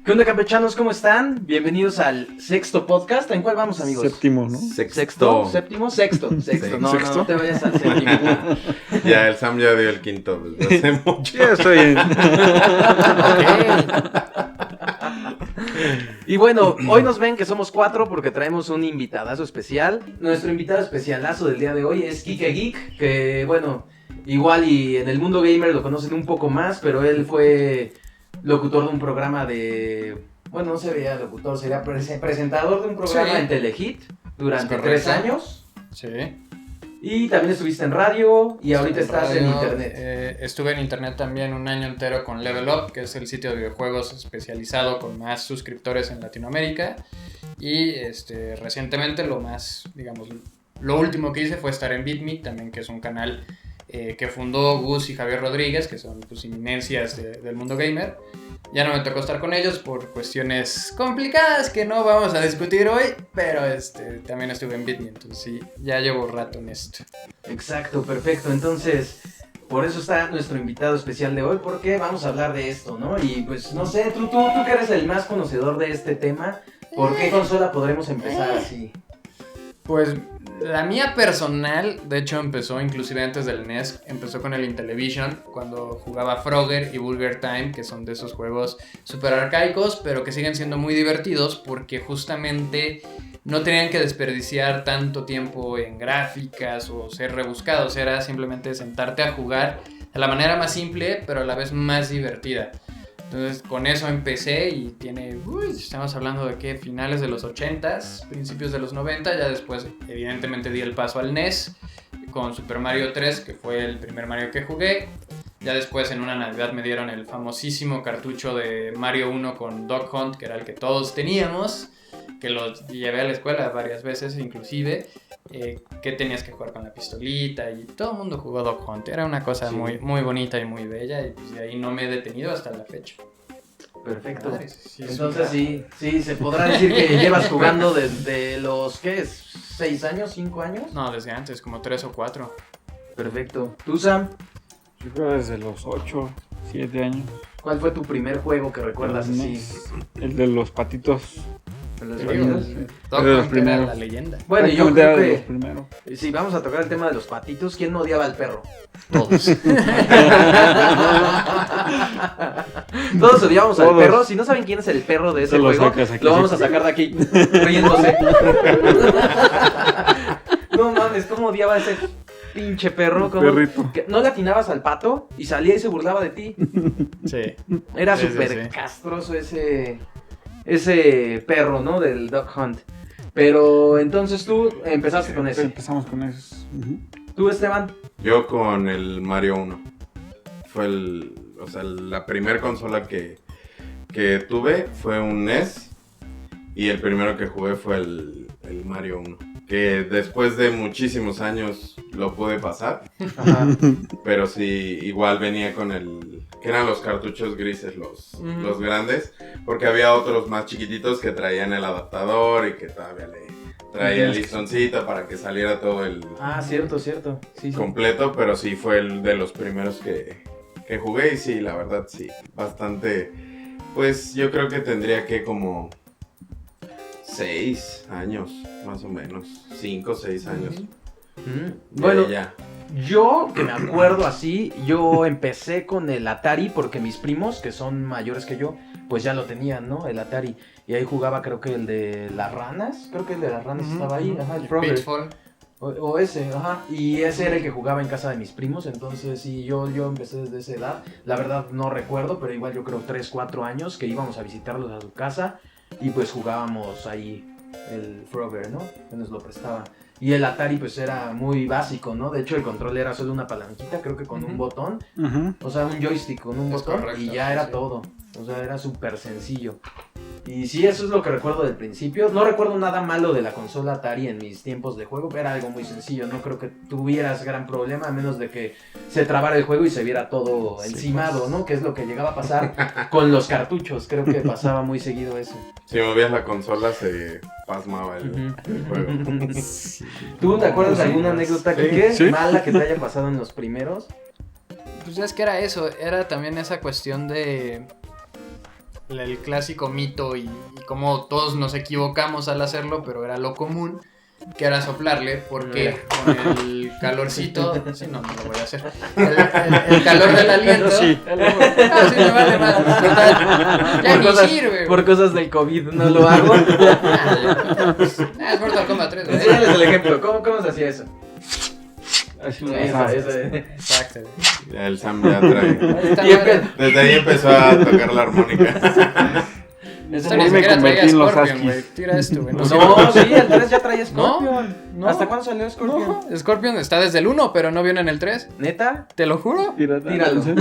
¿Qué onda, campechanos? ¿Cómo están? Bienvenidos al sexto podcast. ¿En cuál vamos, amigos? Séptimo, ¿no? ¿Sexto? ¿Séptimo? Sexto. No, ¿Sexto? no te vayas al séptimo. Ya, el Sam ya dio el quinto desde hace mucho. Ya estoy en... Y bueno, hoy nos ven que somos 4 porque traemos un invitadazo especial. Nuestro invitado especialazo del día de hoy es Kike Geek, que bueno, igual y en el mundo gamer lo conocen un poco más, pero él fue locutor de un programa de... Bueno, no sería locutor, sería presentador de un programa en Telehit durante 3 años. Sí. Y también estuviste en radio y ahorita estás en internet. Estuve en internet también un año entero con Level Up, que es el sitio de videojuegos especializado con más suscriptores en Latinoamérica. Y recientemente lo último que hice fue estar en BitMe, también, que es un canal que fundó Gus y Javier Rodríguez, que son pues eminencias del mundo gamer. Ya no me tocó estar con ellos por cuestiones complicadas que no vamos a discutir hoy, pero también estuve en BitMe, entonces sí, ya llevo rato en esto. Exacto, perfecto. Entonces, por eso está nuestro invitado especial de hoy, porque vamos a hablar de esto, ¿no? Y pues, no sé, tú que eres el más conocedor de este tema, ¿por qué consola podremos empezar así? Pues la mía personal, de hecho empezó inclusive antes del NES, empezó con el Intellivision cuando jugaba Frogger y Burger Time, que son de esos juegos super arcaicos, pero que siguen siendo muy divertidos porque justamente no tenían que desperdiciar tanto tiempo en gráficas o ser rebuscados, era simplemente sentarte a jugar de la manera más simple, pero a la vez más divertida. Entonces con eso empecé y estamos hablando de que finales de los 80s, principios de los 90, ya después evidentemente di el paso al NES con Super Mario 3, que fue el primer Mario que jugué. Ya después en una Navidad me dieron el famosísimo cartucho de Mario 1 con Duck Hunt, que era el que todos teníamos, que lo llevé a la escuela varias veces inclusive. Que tenías que jugar con la pistolita y todo el mundo jugó Duck Hunt, era una cosa muy, muy bonita y muy bella, y pues de ahí no me he detenido hasta la fecha. Perfecto. Madre, sí, Entonces sí, se podrá decir que llevas jugando desde los, ¿qué es? ¿6 años? ¿5 años? No, desde antes, como 3 o 4. Perfecto. ¿Tú, Sam? Yo creo desde los 8, 7 años. ¿Cuál fue tu primer juego que recuerdas así? El de los patitos. ¿Los Sí, patitos? Duck de los Hunt era primeros. la leyenda. Bueno, yo Prácticamente era creo de los que primeros. si vamos a tocar el tema de los patitos, ¿quién no odiaba al perro? Todos. Todos odiábamos al Todos. perro. Si no saben quién es el perro de ese Se lo juego, sacas aquí. lo vamos a sacar de aquí, riéndose. No mames, ¿cómo odiaba a ese pinche perro? ¿Cómo? Perrito. Que no le atinabas al pato y salía y se burlaba de ti. Sí. Era Sí, súper sí, sí. castroso ese perro, ¿no? Del Duck Hunt. Pero entonces tú empezaste con ese. Empezamos con esos. ¿Tú, Esteban? Yo con el Mario 1. Fue la primera consola que tuve fue un NES. Y el primero que jugué fue el Mario 1. Que después de muchísimos años lo pude pasar. Ajá. Pero sí, igual venía con que eran los cartuchos grises, los grandes. Porque había otros más chiquititos que traían el adaptador y que todavía le traía el listoncito para que saliera todo el Ah, cierto. Sí. completo. Pero sí fue el de los primeros que jugué. Y sí, la verdad sí, bastante. Pues yo creo que tendría que como 6 años, más o menos. 5 o 6 años. Bueno, ya. yo que me acuerdo así, yo empecé con el Atari porque mis primos, que son mayores que yo, pues ya lo tenían, ¿no? El Atari. Y ahí jugaba, creo que el de las ranas. Creo que el de las ranas estaba ahí. Ajá, el Frogger. Pitfall. O ese, ajá. Y ese era el que jugaba en casa de mis primos. Entonces, sí, yo empecé desde esa edad. La verdad no recuerdo, pero igual yo creo 3, 4 años que íbamos a visitarlos a su casa. Y pues jugábamos ahí el Frogger, ¿no? Que nos lo prestaban. Y el Atari pues era muy básico, ¿no? De hecho el control era solo una palanquita, creo que con un botón. O sea, un joystick con un botón correcto, y ya era sí. todo. O sea, era súper sencillo. Y sí, eso es lo que recuerdo del principio. No recuerdo nada malo de la consola Atari en mis tiempos de juego. Era algo muy sencillo. No creo que tuvieras gran problema a menos de que se trabara el juego y se viera todo encimado, pues. ¿no? Que es lo que llegaba a pasar con los cartuchos. Creo que pasaba muy seguido eso. Si movías la consola se pasmaba el juego. ¿Tú te acuerdas de alguna anécdota que Sí. mala que te haya pasado en los primeros? Pues es que era eso, era también esa cuestión de el clásico mito y como todos nos equivocamos al hacerlo, pero era lo común, que era soplarle, porque con el calorcito, sí, no lo voy a hacer, el calor del aliento, Sí. no, sí me vale más, total, ya ni sirve, Por cosas del COVID no lo hago. es Mortal Kombat 3, güey. Enséñales el ejemplo. ¿Cómo se hacía eso? Así Esa. Exacto. Ya el Sam ya trae. Esta Y madre- Desde ahí empezó a tocar la armónica. Esta Ahí ni me siquiera convertí traía en los Scorpion, Huskies. güey. Tira esto, güey. No, sirve. sí, el 3 ya traía Scorpion. No. ¿Hasta cuándo salió Scorpion? No, Scorpion está desde el 1, pero no viene en el 3. ¿Neta? Te lo juro. Tíralo. Fue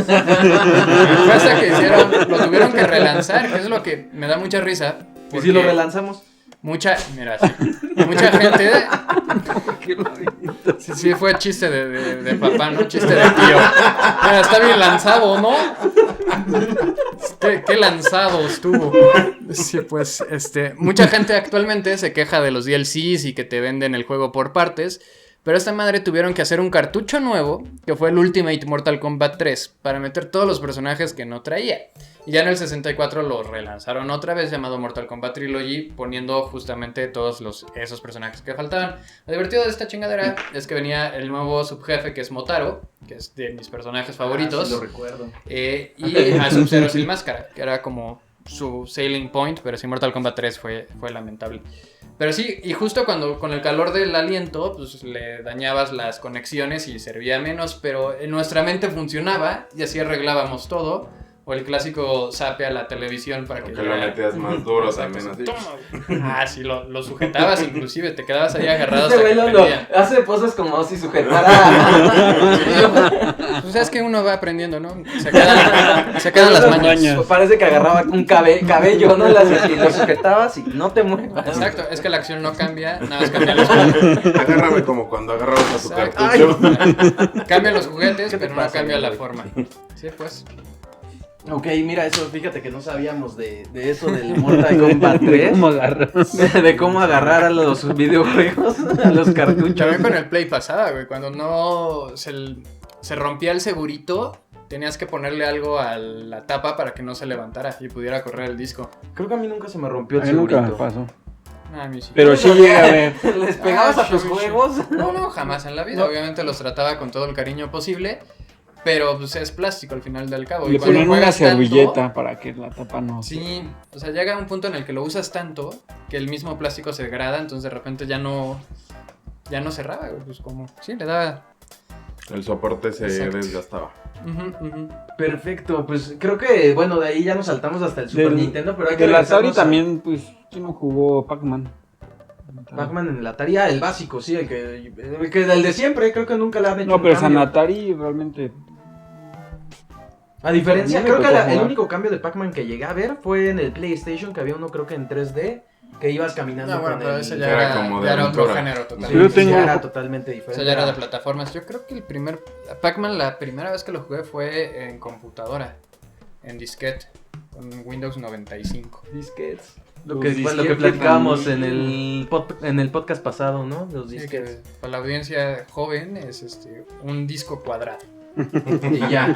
hasta que hicieron, lo tuvieron que relanzar, que es lo que me da mucha risa. ¿Y si lo relanzamos? Mucha gente. Sí, fue chiste de papá, ¿no? Chiste de tío. Mira, está bien lanzado, ¿no? Qué lanzado estuvo. Sí, pues, mucha gente actualmente se queja de los DLCs y que te venden el juego por partes. Pero esta madre tuvieron que hacer un cartucho nuevo, que fue el Ultimate Mortal Kombat 3, para meter todos los personajes que no traía. Y ya en el 64 lo relanzaron otra vez, llamado Mortal Kombat Trilogy, poniendo justamente todos esos personajes que faltaban. Lo divertido de esta chingadera es que venía el nuevo subjefe, que es Motaro, que es de mis personajes favoritos. Sí, lo recuerdo. Y a Sub-Zero sin máscara, que era como su selling point, pero sí Mortal Kombat 3 fue lamentable. Pero sí, y justo cuando con el calor del aliento, pues le dañabas las conexiones y servía menos, pero en nuestra mente funcionaba y así arreglábamos todo. O el clásico zape a la televisión para que Que lo metías más duro también así. Ah, sí, lo sujetabas inclusive, te quedabas ahí agarrado Este hasta güey que lo prendía. hace poses como si sujetara. Pues es que uno va aprendiendo, ¿no? Se quedan las mañas. Parece que agarraba un cabello, ¿no? Y lo sujetabas y no te muevas. Exacto, es que la acción no cambia, nada más cambia los juguetes. Agárrame como cuando agarrabas a su Exacto. cartucho. Cambian los juguetes, ¿Qué te pero no pasa, cambia la güey? forma. Sí, pues. Ok, mira eso, fíjate que no sabíamos de eso del Mortal Kombat 3. ¿Cómo agarrar? De cómo agarrar a los videojuegos, a los cartuchos. También con el Play pasaba, güey, cuando no se rompía el segurito, tenías que ponerle algo a la tapa para que no se levantara y pudiera correr el disco. Creo que a mí nunca se me rompió A el mí nunca me segurito. pasó. A mí sí. Pero sí llegué a ver. ¿Les pegabas a tus sí, sí. juegos? No, jamás en la vida. No. Obviamente los trataba con todo el cariño posible, pero pues es plástico al final del cabo. Le Y cuando ponían una juegas tanto, servilleta para que la tapa no. sí, o sea, llega un punto en el que lo usas tanto que el mismo plástico se degrada, entonces de repente ya no cerraba, güey, pues como, sí, le daba. El soporte se Exacto. desgastaba. Perfecto, pues creo que, bueno, de ahí ya nos saltamos hasta el Super Del- Nintendo, pero hay que El Atari regresarnos a también, pues, ¿quién no jugó Pac-Man? Pac-Man en el Atari, el básico, sí, el de siempre, creo que nunca le han hecho No, un pero en cambio. Atari realmente. A diferencia, No me creo que tocó el jugar. único cambio de Pac-Man que llegué a ver fue en el PlayStation, que había uno creo que en 3D, que ibas caminando No, bueno, con pero el... ese ya Era era, como de ya era otro aventura. género Sí, totalmente. Yo tengo- ya era totalmente O diferente. sea, ya era de plataformas. Yo creo que Pac-Man, la primera vez que lo jugué fue en computadora, en disquete, con Windows 95. Disquets. Lo Los que disquetes platicábamos en también. en el podcast pasado, ¿no? Los Sí, disquets. que para la audiencia joven es un disco cuadrado. Y ya.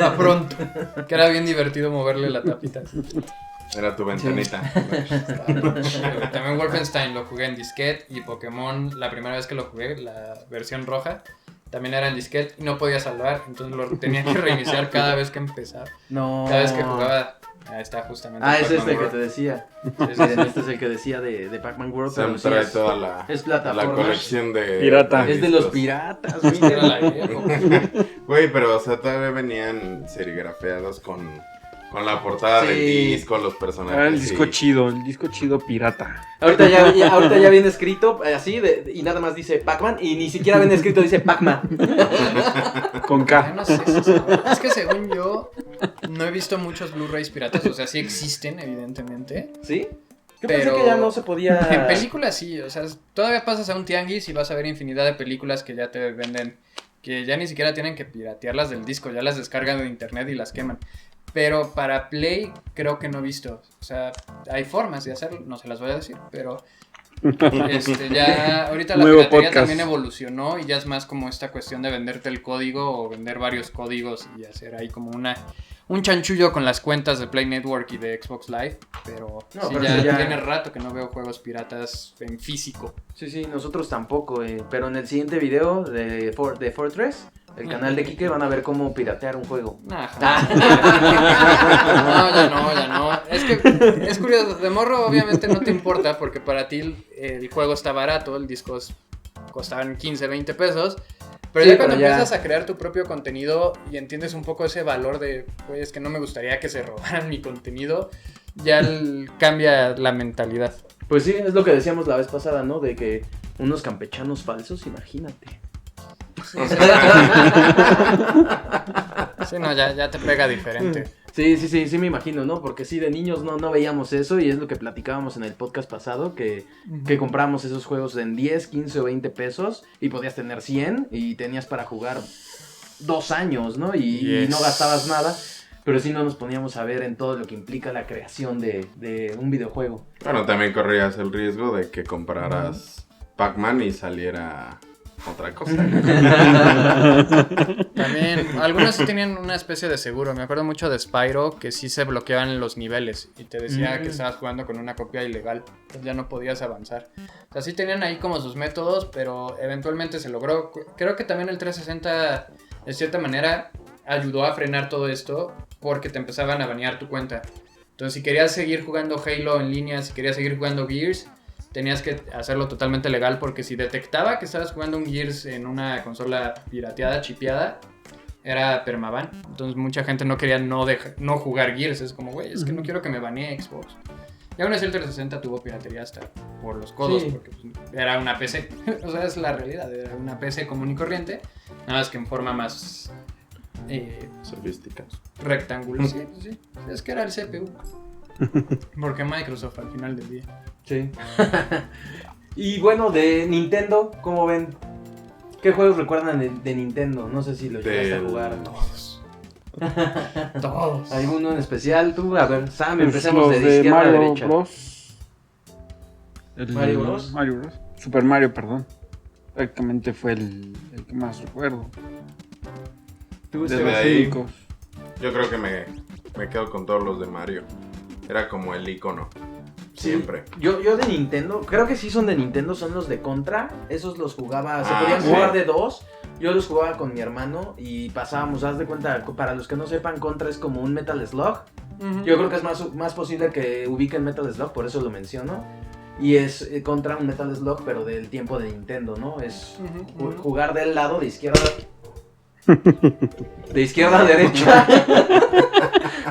A pronto. Que era bien divertido moverle la tapita. Era tu ventanita. También Wolfenstein lo jugué en disquete y Pokémon, la primera vez que lo jugué, la versión roja, también era en disquete y no podía salvar, entonces lo tenía que reiniciar cada vez que empezaba. No. Cada vez que jugaba, ahí está justamente. Ah, es Pac-Man este que World. te decía. Sí, sí, sí. Este es el que decía de Pac-Man World. Sam pero sí trae es- toda la es plataforma. colección de... Pirata. Es de los discos. piratas, Era mira. la vieja. Güey, pero o sea, todavía venían serigrafiados con la portada del Sí. disco, los personajes. Era el disco y- chido, el disco chido pirata. Ahorita ya viene escrito así y nada más dice Pac-Man y ni siquiera viene escrito, dice Pac-Man. Con Yo K. no sé es que según yo, no he visto muchos Blu-rays piratas, o sea, sí existen, evidentemente. ¿Sí? Yo Pero- pensé que ya no se podía... En películas sí, o sea, todavía pasas a un tianguis y vas a ver infinidad de películas que ya te venden, que ya ni siquiera tienen que piratearlas del disco, ya las descargan de internet y las queman. Pero para Play creo que no he visto, o sea, hay formas de hacerlo, no se las voy a decir, pero Ya ahorita la Nuevo piratería podcast. también evolucionó y ya es más como esta cuestión de venderte el código o vender varios códigos y hacer ahí como un chanchullo con las cuentas de Play Network y de Xbox Live, pero, No, sí, pero ya eso ya- tiene rato que no veo juegos piratas en físico. Sí, nosotros tampoco, pero en el siguiente video de Fortress, el canal de Kike, van a ver cómo piratear un juego. Nah, jamás. No, ya no. Es que es curioso, de morro obviamente no te importa porque para ti el juego está barato, el disco costaban 15, 20 pesos. Pero Sí, ya cuando pero ya- empiezas a crear tu propio contenido y entiendes un poco ese valor de, güey, es que no me gustaría que se robaran mi contenido, ya cambia la mentalidad. Pues sí, es lo que decíamos la vez pasada, ¿no? De que unos campechanos falsos, imagínate. Sí, no, ya te pega diferente. Sí, me imagino, ¿no? Porque sí, de niños no veíamos eso y es lo que platicábamos en el podcast pasado, que compramos esos juegos en 10, 15 o 20 pesos y podías tener 100 y tenías para jugar 2 años, ¿no? Y no gastabas nada, pero sí no nos poníamos a ver en todo lo que implica la creación de un videojuego. Bueno, también corrías el riesgo de que compraras Pac-Man y saliera otra cosa. También, algunos sí tenían una especie de seguro. Me acuerdo mucho de Spyro, que sí se bloqueaban los niveles y te decía que estabas jugando con una copia ilegal, entonces ya no podías avanzar. O sea, sí tenían ahí como sus métodos, pero eventualmente se logró. Creo que también el 360, de cierta manera, ayudó a frenar todo esto porque te empezaban a banear tu cuenta. Entonces, si querías seguir jugando Halo en línea, si querías seguir jugando Gears, tenías que hacerlo totalmente legal porque si detectaba que estabas jugando un Gears en una consola pirateada, chipeada, era permaban. Entonces mucha gente no quería no jugar Gears. Es como, güey, es que no quiero que me banee Xbox. Y aún así el 360 tuvo piratería hasta por los codos, Sí. porque pues, era una PC. O sea, es la realidad, era una PC común y corriente, nada más que en forma más Sofísticas. rectangular. Sí, pues sí, es que era el CPU. Porque Microsoft al final del día. Sí. Y bueno, de Nintendo, ¿cómo ven? ¿Qué juegos recuerdan de Nintendo? No sé si lo llegaste a jugar. Todos. ¿Alguno en especial? Tú, a ver, Sam, Pues empecemos los de izquierda a Mario derecha. Bros. ¿Mario Bros? Mario Bros. Super Mario, perdón. Prácticamente fue el que más recuerdo. Tú, De Desde los ahí- únicos. Yo creo que me quedo con todos los de Mario. Era como el icono. Sí. Siempre. Yo de Nintendo, creo que sí son de Nintendo, son los de Contra. Esos los jugaba, se Ah, podían sí. jugar de 2. Yo los jugaba con mi hermano y pasábamos, haz de cuenta, para los que no sepan, Contra es como un Metal Slug. Yo creo que es más posible que ubiquen Metal Slug, por eso lo menciono. Y es Contra un Metal Slug, pero del tiempo de Nintendo, ¿no? Es jugar del lado de izquierda. De izquierda a derecha.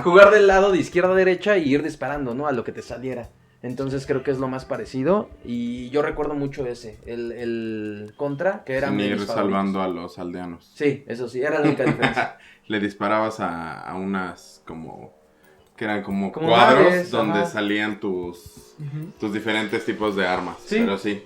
Jugar del lado de izquierda a derecha y ir disparando, ¿no? A lo que te saliera. Entonces creo que es lo más parecido. Y yo recuerdo mucho ese, el Contra, que era Sin de ir mis favoritos. salvando a los aldeanos. Sí, eso sí, era la única diferencia. Le disparabas a unas como... que eran como Como cuadros naves, donde ajá. salían tus diferentes tipos de armas. Sí. Pero sí.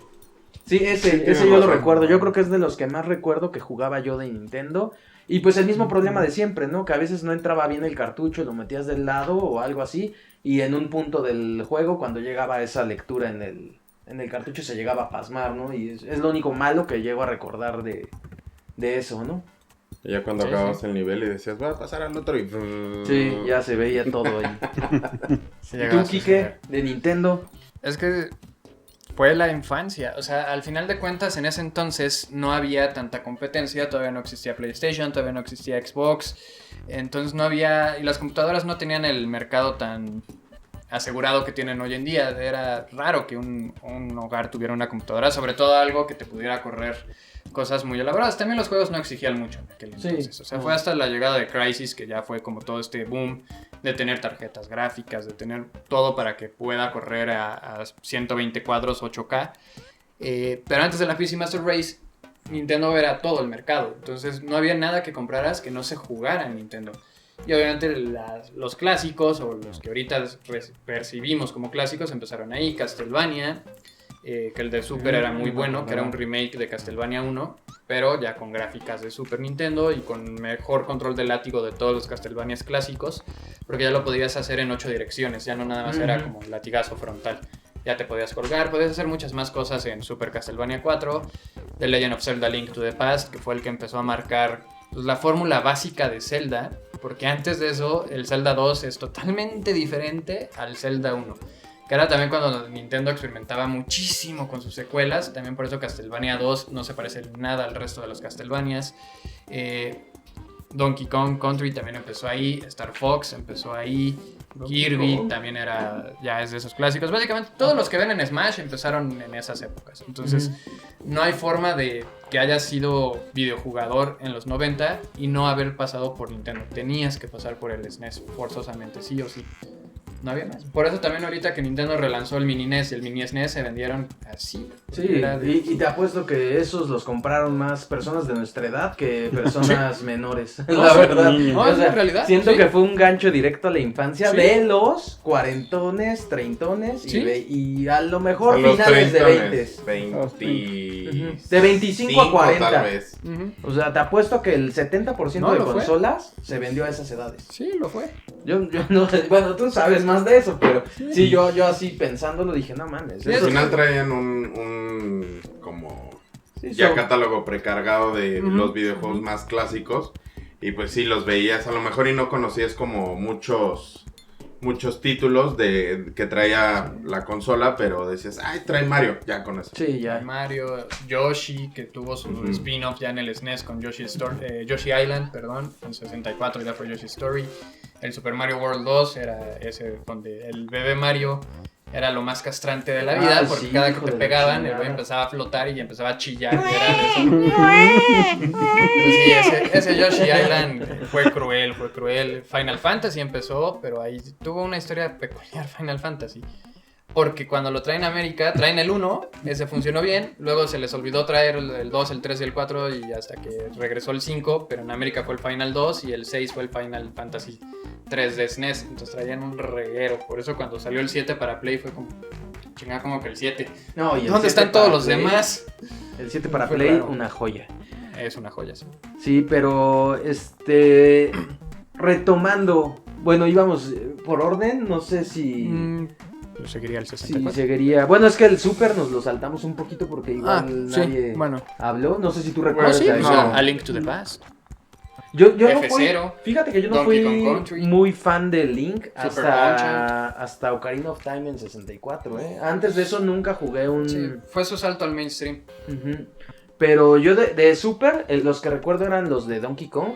Sí, ese tienes yo lo razón. recuerdo. Yo creo que es de los que más recuerdo que jugaba yo de Nintendo. Y pues el mismo problema de siempre, ¿no? Que a veces no entraba bien el cartucho, lo metías del lado o algo así. Y en un punto del juego, cuando llegaba esa lectura en el cartucho, se llegaba a pasmar, ¿no? Y es lo único malo que llego a recordar de eso, ¿no? Y ya cuando Sí, acababas sí. el nivel y decías, voy a pasar al otro y... Sí, ya se veía todo ahí. Sí, ¿Y llegaba tú, a Kike, suceder. de Nintendo? Es que fue la infancia, o sea, al final de cuentas en ese entonces no había tanta competencia, todavía no existía PlayStation, todavía no existía Xbox, entonces no había, y las computadoras no tenían el mercado tan asegurado que tienen hoy en día, era raro que un hogar tuviera una computadora, sobre todo algo que te pudiera correr cosas muy elaboradas. También los juegos no exigían mucho en aquel Sí. entonces, o sea, fue hasta la llegada de Crysis que ya fue como todo este boom de tener tarjetas gráficas, de tener todo para que pueda correr a 120 cuadros 8K. Pero antes de la PC Master Race, Nintendo era todo el mercado. Entonces no había nada que compraras que no se jugara en Nintendo. Y obviamente los clásicos, o los que ahorita percibimos como clásicos, empezaron ahí. Castlevania, que el de Super era muy bueno, que era un remake de Castlevania 1, pero ya con gráficas de Super Nintendo y con mejor control de látigo de todos los Castlevanias clásicos, porque ya lo podías hacer en 8 direcciones, ya no nada más era como latigazo frontal. ya te podías colgar, podías hacer muchas más cosas en Super Castlevania 4, The Legend of Zelda Link to the Past, que fue el que empezó a marcar pues, la fórmula básica de Zelda, porque antes de eso el Zelda 2 es totalmente diferente al Zelda 1. Que era también cuando Nintendo experimentaba muchísimo con sus secuelas, también por eso Castlevania 2 no se parece nada al resto de los Castlevanias. Donkey Kong Country también empezó ahí, Star Fox empezó ahí, Kirby también ya es de esos clásicos. Básicamente todos los que ven en Smash empezaron en esas épocas. Entonces no hay forma de que hayas sido videojugador en los 90 y no haber pasado por Nintendo. Tenías que pasar por el SNES forzosamente, sí o sí. No había más. Por eso también ahorita que Nintendo relanzó el Mini NES y el Mini SNES se vendieron así. Sí, y te apuesto que esos los compraron más personas de nuestra edad que personas menores. La verdad. No, es la realidad. Siento sí. que fue un gancho directo a la infancia Sí. de los cuarentones, treintones Sí. y a lo mejor A los finales de 30, 20. De 25 a 40. Tal vez. O sea, te apuesto que el 70% No, de lo fue. consolas se vendió a esas edades. Sí, lo fue. Yo no sé, bueno, tú sabes más de eso, pero sí, yo así pensándolo dije, no mames. Al eso- final traían un como sí, ya so- catálogo precargado de los videojuegos más clásicos. Y pues sí, los veías a lo mejor y no conocías como muchos títulos que traía la consola, pero decías, ay, trae Mario, ya con eso. Sí, ya. Mario, Yoshi, que tuvo su spin-off ya en el SNES con Yoshi Island, perdón, en 64 ya fue Yoshi Story. El Super Mario World 2 era ese donde el bebé Mario era lo más castrante de la vida, Ah, porque sí, cada que hijo te de la pegaban, el chingada. güey empezaba a flotar y empezaba a chillar. Y era de eso. Pues sí, ese Yoshi Island fue cruel. Final Fantasy empezó, pero ahí tuvo una historia peculiar Final Fantasy. Porque cuando lo traen a América, traen el 1, ese funcionó bien, luego se les olvidó traer el 2, el 3 y el 4 y hasta que regresó el 5, pero en América fue el Final 2 y el 6 fue el Final Fantasy 3 de SNES, entonces traían un reguero, por eso cuando salió el 7 para Play fue como, chingada como que el 7. No, y el ¿Dónde 7 están todos para los Play, demás? El 7 para Fue Play, raro. una joya. Es una joya, sí. Sí, pero retomando, bueno, íbamos por orden, no sé si Pues seguiría el si 64. seguiría. Bueno, es que el Super nos lo saltamos un poquito porque igual nadie bueno. habló, no sé si tú Bueno, recuerdas. sí, ahí. o sea, A Link to the Past. Yo no fui, F0, fíjate que yo no Donkey fui Kong Country, muy fan de Link Super hasta Ocarina of Time en 64, Antes de eso nunca jugué un... Sí, fue su salto al mainstream. Ujú. Pero yo de Super, los que recuerdo eran los de Donkey Kong.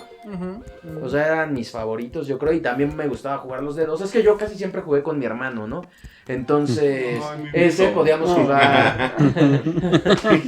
O sea, eran mis favoritos, yo creo. Y también me gustaba jugar los de dos. Es que yo casi siempre jugué con mi hermano, ¿no? Entonces, Ay, mi ese Vito. podíamos jugar.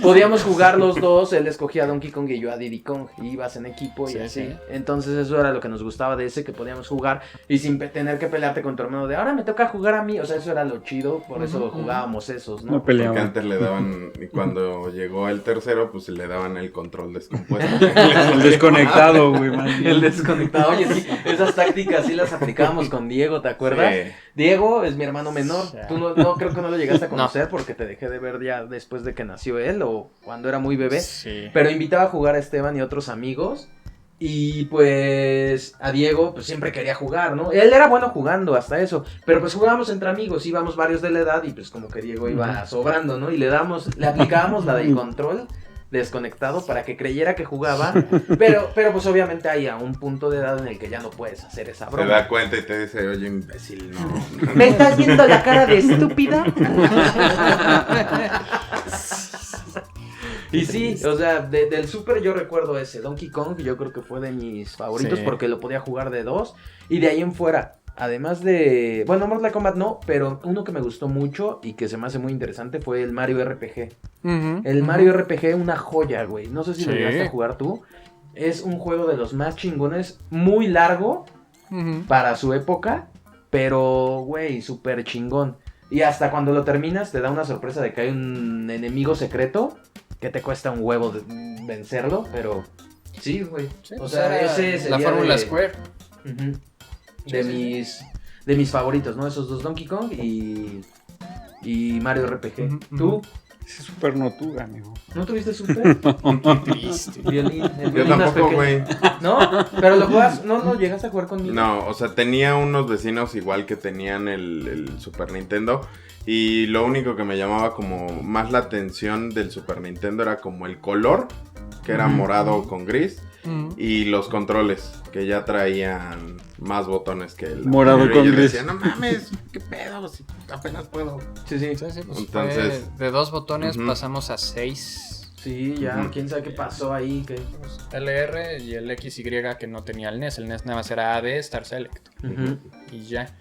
Podíamos jugar los dos. Él escogía a Donkey Kong y yo a Diddy Kong. Y ibas en equipo y Sí, así. sí. Entonces, eso era lo que nos gustaba de ese, que podíamos jugar. Y sin tener que pelearte con tu hermano de ahora me toca jugar a mí. O sea, eso era lo chido. Por eso jugábamos esos, ¿no? No Porque peleaban. antes le daban, y cuando llegó el tercero, pues le daban el control descompuesto. El desconectado, güey, más bien. El desconectado. Oye, sí, esas tácticas sí las aplicábamos con Diego, ¿te acuerdas? Sí. Diego es mi hermano menor. Ya. Tú no creo que no lo llegaste a conocer porque te dejé de ver ya después de que nació él o cuando era muy bebé. Sí. Pero invitaba a jugar a Esteban y otros amigos. Y pues a Diego pues siempre quería jugar, ¿no? Él era bueno jugando hasta eso. Pero pues jugábamos entre amigos, íbamos varios de la edad y pues como que Diego iba sobrando, ¿no? Y le aplicábamos la del control desconectado para que creyera que jugaba. Pero pues obviamente hay a un punto de edad en el que ya no puedes hacer esa Se broma. da cuenta y te dice, oye, imbécil, no. ¿Me estás viendo la cara de estúpida? Y sí, o sea, del Super yo recuerdo ese, Donkey Kong, yo creo que fue de mis favoritos Sí. porque lo podía jugar de dos. Y de ahí en fuera, además de, bueno, Mortal Kombat no, pero uno que me gustó mucho y que se me hace muy interesante fue el Mario RPG. El Mario RPG, una joya, güey. No sé si lo Sí. llegaste a jugar tú. Es un juego de los más chingones, muy largo para su época, pero, güey, súper chingón. Y hasta cuando lo terminas te da una sorpresa de que hay un enemigo secreto que te cuesta un huevo vencerlo, pero sí, güey. Sí, o pues sea, era ese sería la fórmula de- Square. Ujú. Sí, sí, de mis favoritos, ¿no? Esos dos, Donkey Kong y Mario RPG. Ujú, ¿Tú? ujú. Ese Super no tuve, amigo. ¿No tuviste Super? Qué triste. Violín. El Yo violín más tampoco, pequeño. güey. ¿No? Pero lo juegas. No llegaste a jugar conmigo. No, o sea, tenía unos vecinos igual que tenían el Super Nintendo. Y lo único que me llamaba como más la atención del Super Nintendo era como el color, que era morado con gris. Y los controles, que ya traían más botones que el Morado anterior, con y yo gris. decía, no mames, qué pedo, si apenas puedo. Sí, sí. Sí, pues Entonces- de 2 botones Ujú. pasamos a 6. Sí, ya. Ujú. Quién sabe qué pasó ahí. LR y el XY que no tenía el NES. El NES nada más era AB, Star Select. Ujú. Y ya.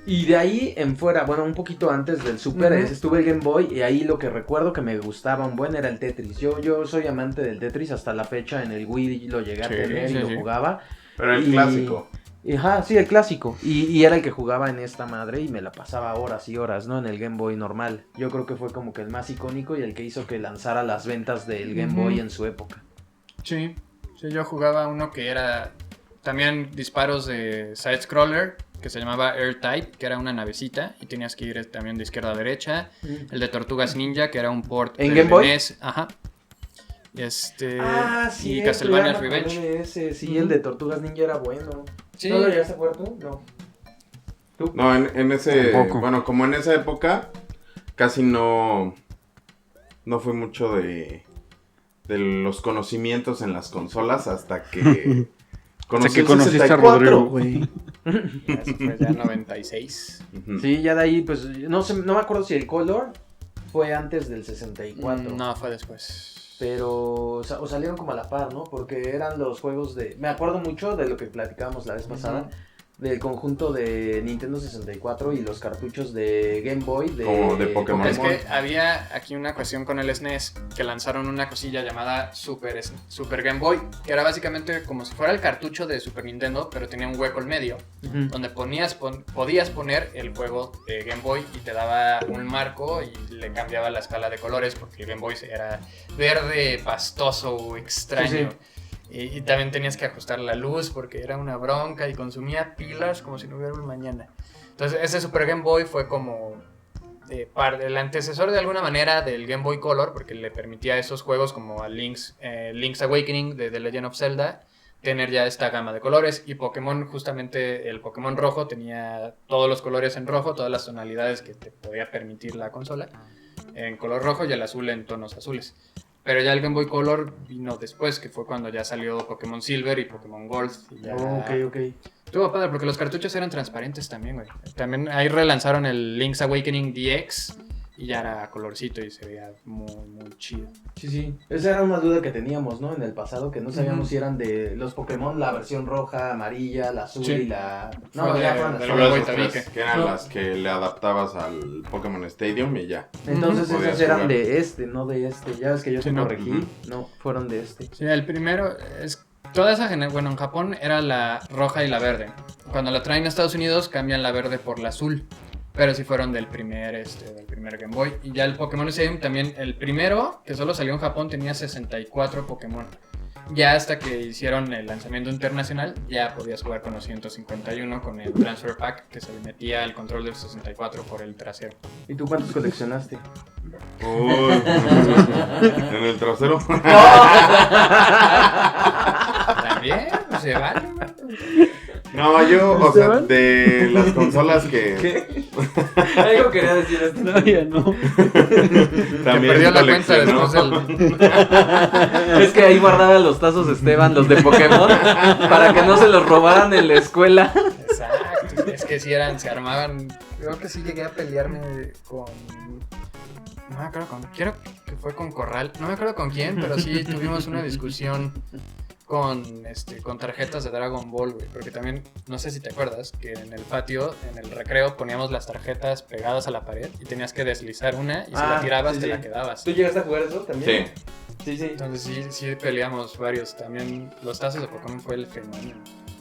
Y de ahí en fuera, bueno, un poquito antes del Super, Ujú. estuve el Game Boy y ahí lo que recuerdo que me gustaba un buen era el Tetris. Yo soy amante del Tetris hasta la fecha, en el Wii lo llegué a Sí, tener y sí, lo sí. jugaba. Pero el Y- clásico. Ajá, sí, el clásico. Y era el que jugaba en esta madre y me la pasaba horas y horas, ¿no? En el Game Boy normal. Yo creo que fue como que el más icónico y el que hizo que lanzara las ventas del Game Ujú. Boy en su época. Sí. Sí, yo jugaba uno que era también disparos de side-scroller, que se llamaba Air-Type, que era una navecita y tenías que ir también de izquierda a derecha. El de Tortugas Ninja, que era un port ¿En del Game Boy? NES. Ajá. Y Sí, y Castlevania ya me acordé Revenge. de ese. Sí, Ujú. el de Tortugas Ninja era bueno. Sí. ¿No lo llegaste a jugar tú? No. ¿Tú? No, en ese, Tampoco. bueno, como en esa época, casi no fui mucho de los conocimientos en las consolas hasta que conocí que el conociste a 64, Rodrigo. güey. Eso fue ya en 96. Ujú. Sí, ya de ahí, pues, no sé, no me acuerdo si el Color fue antes del 64. No, fue después. Pero, o salieron como a la par, ¿no? Porque eran los juegos de... Me acuerdo mucho de lo que platicábamos la vez pasada, del conjunto de Nintendo 64 y los cartuchos de Game Boy de, Como de Pokémon. Es que había aquí una cuestión con el SNES, que lanzaron una cosilla llamada Super Game Boy, que era básicamente como si fuera el cartucho de Super Nintendo, pero tenía un hueco en medio, Ujú. donde podías poner el juego de Game Boy y te daba un marco y le cambiaba la escala de colores, porque el Game Boy era verde, pastoso, extraño. Sí, sí. Y también tenías que ajustar la luz porque era una bronca y consumía pilas como si no hubiera un mañana. Entonces ese Super Game Boy fue como el antecesor de alguna manera del Game Boy Color, porque le permitía a esos juegos como a Link's Awakening de The Legend of Zelda tener ya esta gama de colores. Y Pokémon, justamente el Pokémon rojo tenía todos los colores en rojo, todas las tonalidades que te podía permitir la consola en color rojo y el azul en tonos azules. Pero ya el Game Boy Color vino después, que fue cuando ya salió Pokémon Silver y Pokémon Gold. Y ya... Ok. Estuvo padre porque los cartuchos eran transparentes también, güey. También ahí relanzaron el Link's Awakening DX y ya era colorcito y se veía muy, muy chido. Sí. Esa era una duda que teníamos, ¿no? En el pasado, que no sabíamos Ujú. si eran de los Pokémon, la versión roja, amarilla, la azul Sí. y la... Fue No, de- ya fueron de las la Solo Game Boy esos tres, Tabique. que eran No. las que le adaptabas al Pokémon Stadium y ya. Entonces Ujú. esas Podías eran jugar. de este, no de este. Ya ves que yo Sí, te no. corregí. Ujú. No, fueron de este. Sí, el primero es... Toda esa bueno, en Japón era la roja y la verde. Cuando la traen a Estados Unidos cambian la verde por la azul. Pero sí fueron del primer Game Boy. Y ya el Pokémon Stadium también, el primero, que solo salió en Japón, tenía 64 Pokémon. Ya hasta que hicieron el lanzamiento internacional, ya podías jugar con los 151 con el Transfer Pack, que se le metía el control del 64 por el trasero. ¿Y tú cuántos coleccionaste? Uy, en el trasero. También, pues se vale. No, yo, o sea, de las consolas que Algo quería decir esto. No, ya no. también perdió la cuenta coleccionó. después del... Es que ahí guardaba los tazos Esteban, los de Pokémon, para que no se los robaran en la escuela. Exacto, es que sí se armaban. Creo que sí llegué a pelearme con. No me acuerdo con. Creo que fue con Corral. No me acuerdo con quién, pero sí tuvimos una discusión con tarjetas de Dragon Ball, güey. Porque también, no sé si te acuerdas, que en el patio, en el recreo, poníamos las tarjetas pegadas a la pared y tenías que deslizar una y si la tirabas sí, te sí. la quedabas. ¿Tú llegaste a jugar eso también? Sí. Sí. Entonces sí peleamos varios. También los tazos de Pokémon fue el fenómeno.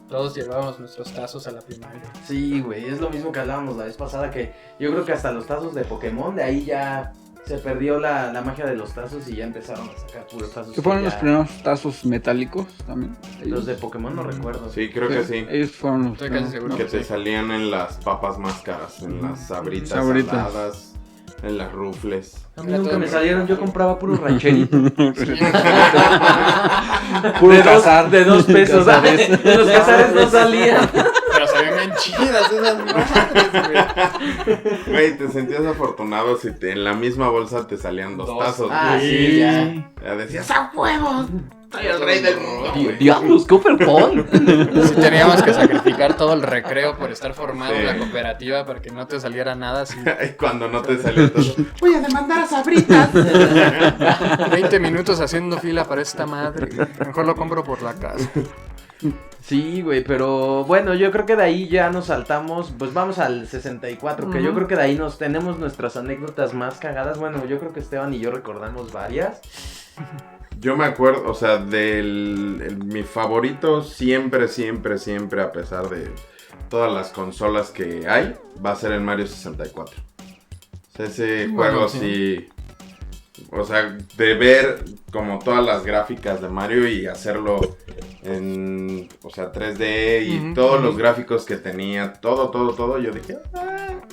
Todos llevábamos nuestros tazos a la primaria. Sí, güey, es lo mismo que hablábamos la vez pasada, que yo creo que hasta los tazos de Pokémon, de ahí ya se perdió la magia de los tazos y ya empezaron a sacar puros tazos. ¿Qué fueron que los ya- primeros tazos metálicos también? Los de Pokémon no recuerdo. Sí, creo que sí. Ellos fueron los Estoy casi primeros. seguro. Que te salían en las papas más caras, en las sabritas Sabritas. saladas. En las rufles. A mí nunca me salieron, yo compraba puro rancherito. Puro cazar. De 2 pesos, ¿sabes? De los cazares no salían. Pero se ven bien chidas esas madres, güey. Güey, te sentías afortunado si en la misma bolsa te salían 2 tazos. Ah, güey. sí, ya. Ya decías, ¡a huevos! Soy el rey del mundo, güey. Diablos, qué ofertón. Sí, teníamos que sacrificar todo el recreo por estar formado en la Sí. cooperativa para que no te saliera nada así. Y cuando no te salió todo, voy a demandar a Sabritas. 20 minutos haciendo fila para esta madre. Mejor lo compro por la casa. Sí, güey, pero bueno, yo creo que de ahí ya nos saltamos, pues vamos al 64, que yo creo que de ahí nos tenemos nuestras anécdotas más cagadas. Bueno, yo creo que Esteban y yo recordamos varias. Yo me acuerdo, o sea, mi favorito siempre, a pesar de todas las consolas que hay, va a ser el Mario 64. O sea, ese Bueno, juego sí. sí, o sea, de ver como todas las gráficas de Mario y hacerlo en, o sea, 3D y Ujú, todos ujú. los gráficos que tenía, todo, yo dije,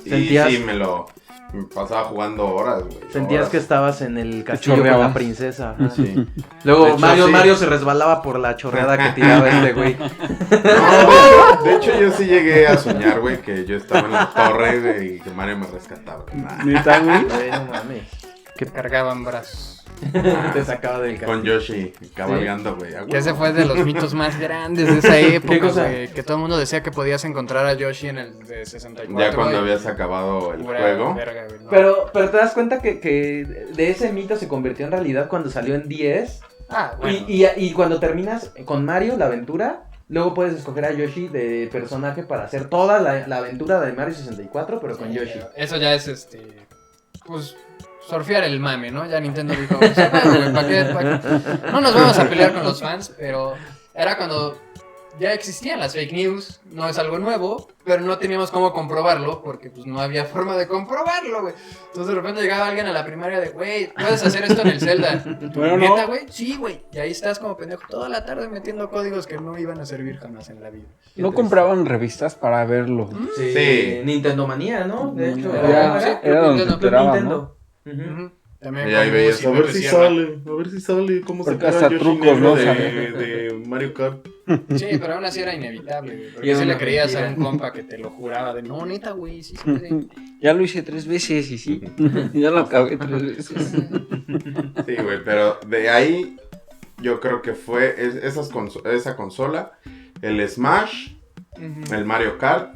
y Sentías- sí, me pasaba jugando horas, güey. Sentías horas. que estabas en el castillo con chorreaba. la princesa. Ajá. Sí. Luego De hecho, Mario, sí. Mario se resbalaba por la chorreada que tiraba este güey. No, de hecho yo sí llegué a soñar, güey, que yo estaba en la torre, güey, y que Mario me rescataba. ¿Neta, güey? Güey, no mames. Que cargaban brazos. Te sacaba del Con castillo. Yoshi cabalgando, güey. Que ese fue de los mitos más grandes de esa época, cosa? güey, que todo el mundo decía que podías encontrar a Yoshi en el de 64. Ya cuando güey. habías acabado el Pura juego. verga, güey, ¿no? Pero te das cuenta que de ese mito se convirtió en realidad cuando salió en 10. Ah, bueno. Y cuando terminas con Mario, la aventura, luego puedes escoger a Yoshi de personaje para hacer toda la aventura de Mario 64, pero con Yoshi. Eso ya es pues surfear el mame, ¿no? Ya Nintendo dijo, pues, güey, ¿para qué? No nos vamos a pelear con los fans, pero era cuando ya existían las fake news, no es algo nuevo, pero no teníamos cómo comprobarlo porque pues no había forma de comprobarlo, güey. Entonces de repente llegaba alguien a la primaria de, güey, ¿puedes hacer esto en el Zelda? ¿Y tú, Bueno, neta, no. güey? Sí, güey. Y ahí estás como pendejo toda la tarde metiendo códigos que no iban a servir jamás en la vida. ¿No compraban revistas para verlo? Sí. Nintendo Manía, ¿no? De hecho, Era- era era donde Club te Club enteraban, Nintendo. Ujú. Ujú. También Y ahí con veías, Lucy, a ver Pepe si Sierra. sale, cómo se Porque queda hasta Yoshi trucos, negro ¿no? de Mario Kart. Sí, pero aún así era inevitable, güey. Porque Y era si le una creías a mentira. un compa que te lo juraba de, no, neta, güey, sí se puede. Ya lo hice 3 veces y sí. Ya lo acabé 3 veces. Sí, güey, pero de ahí yo creo que fue esa consola, el Smash, el Mario Kart,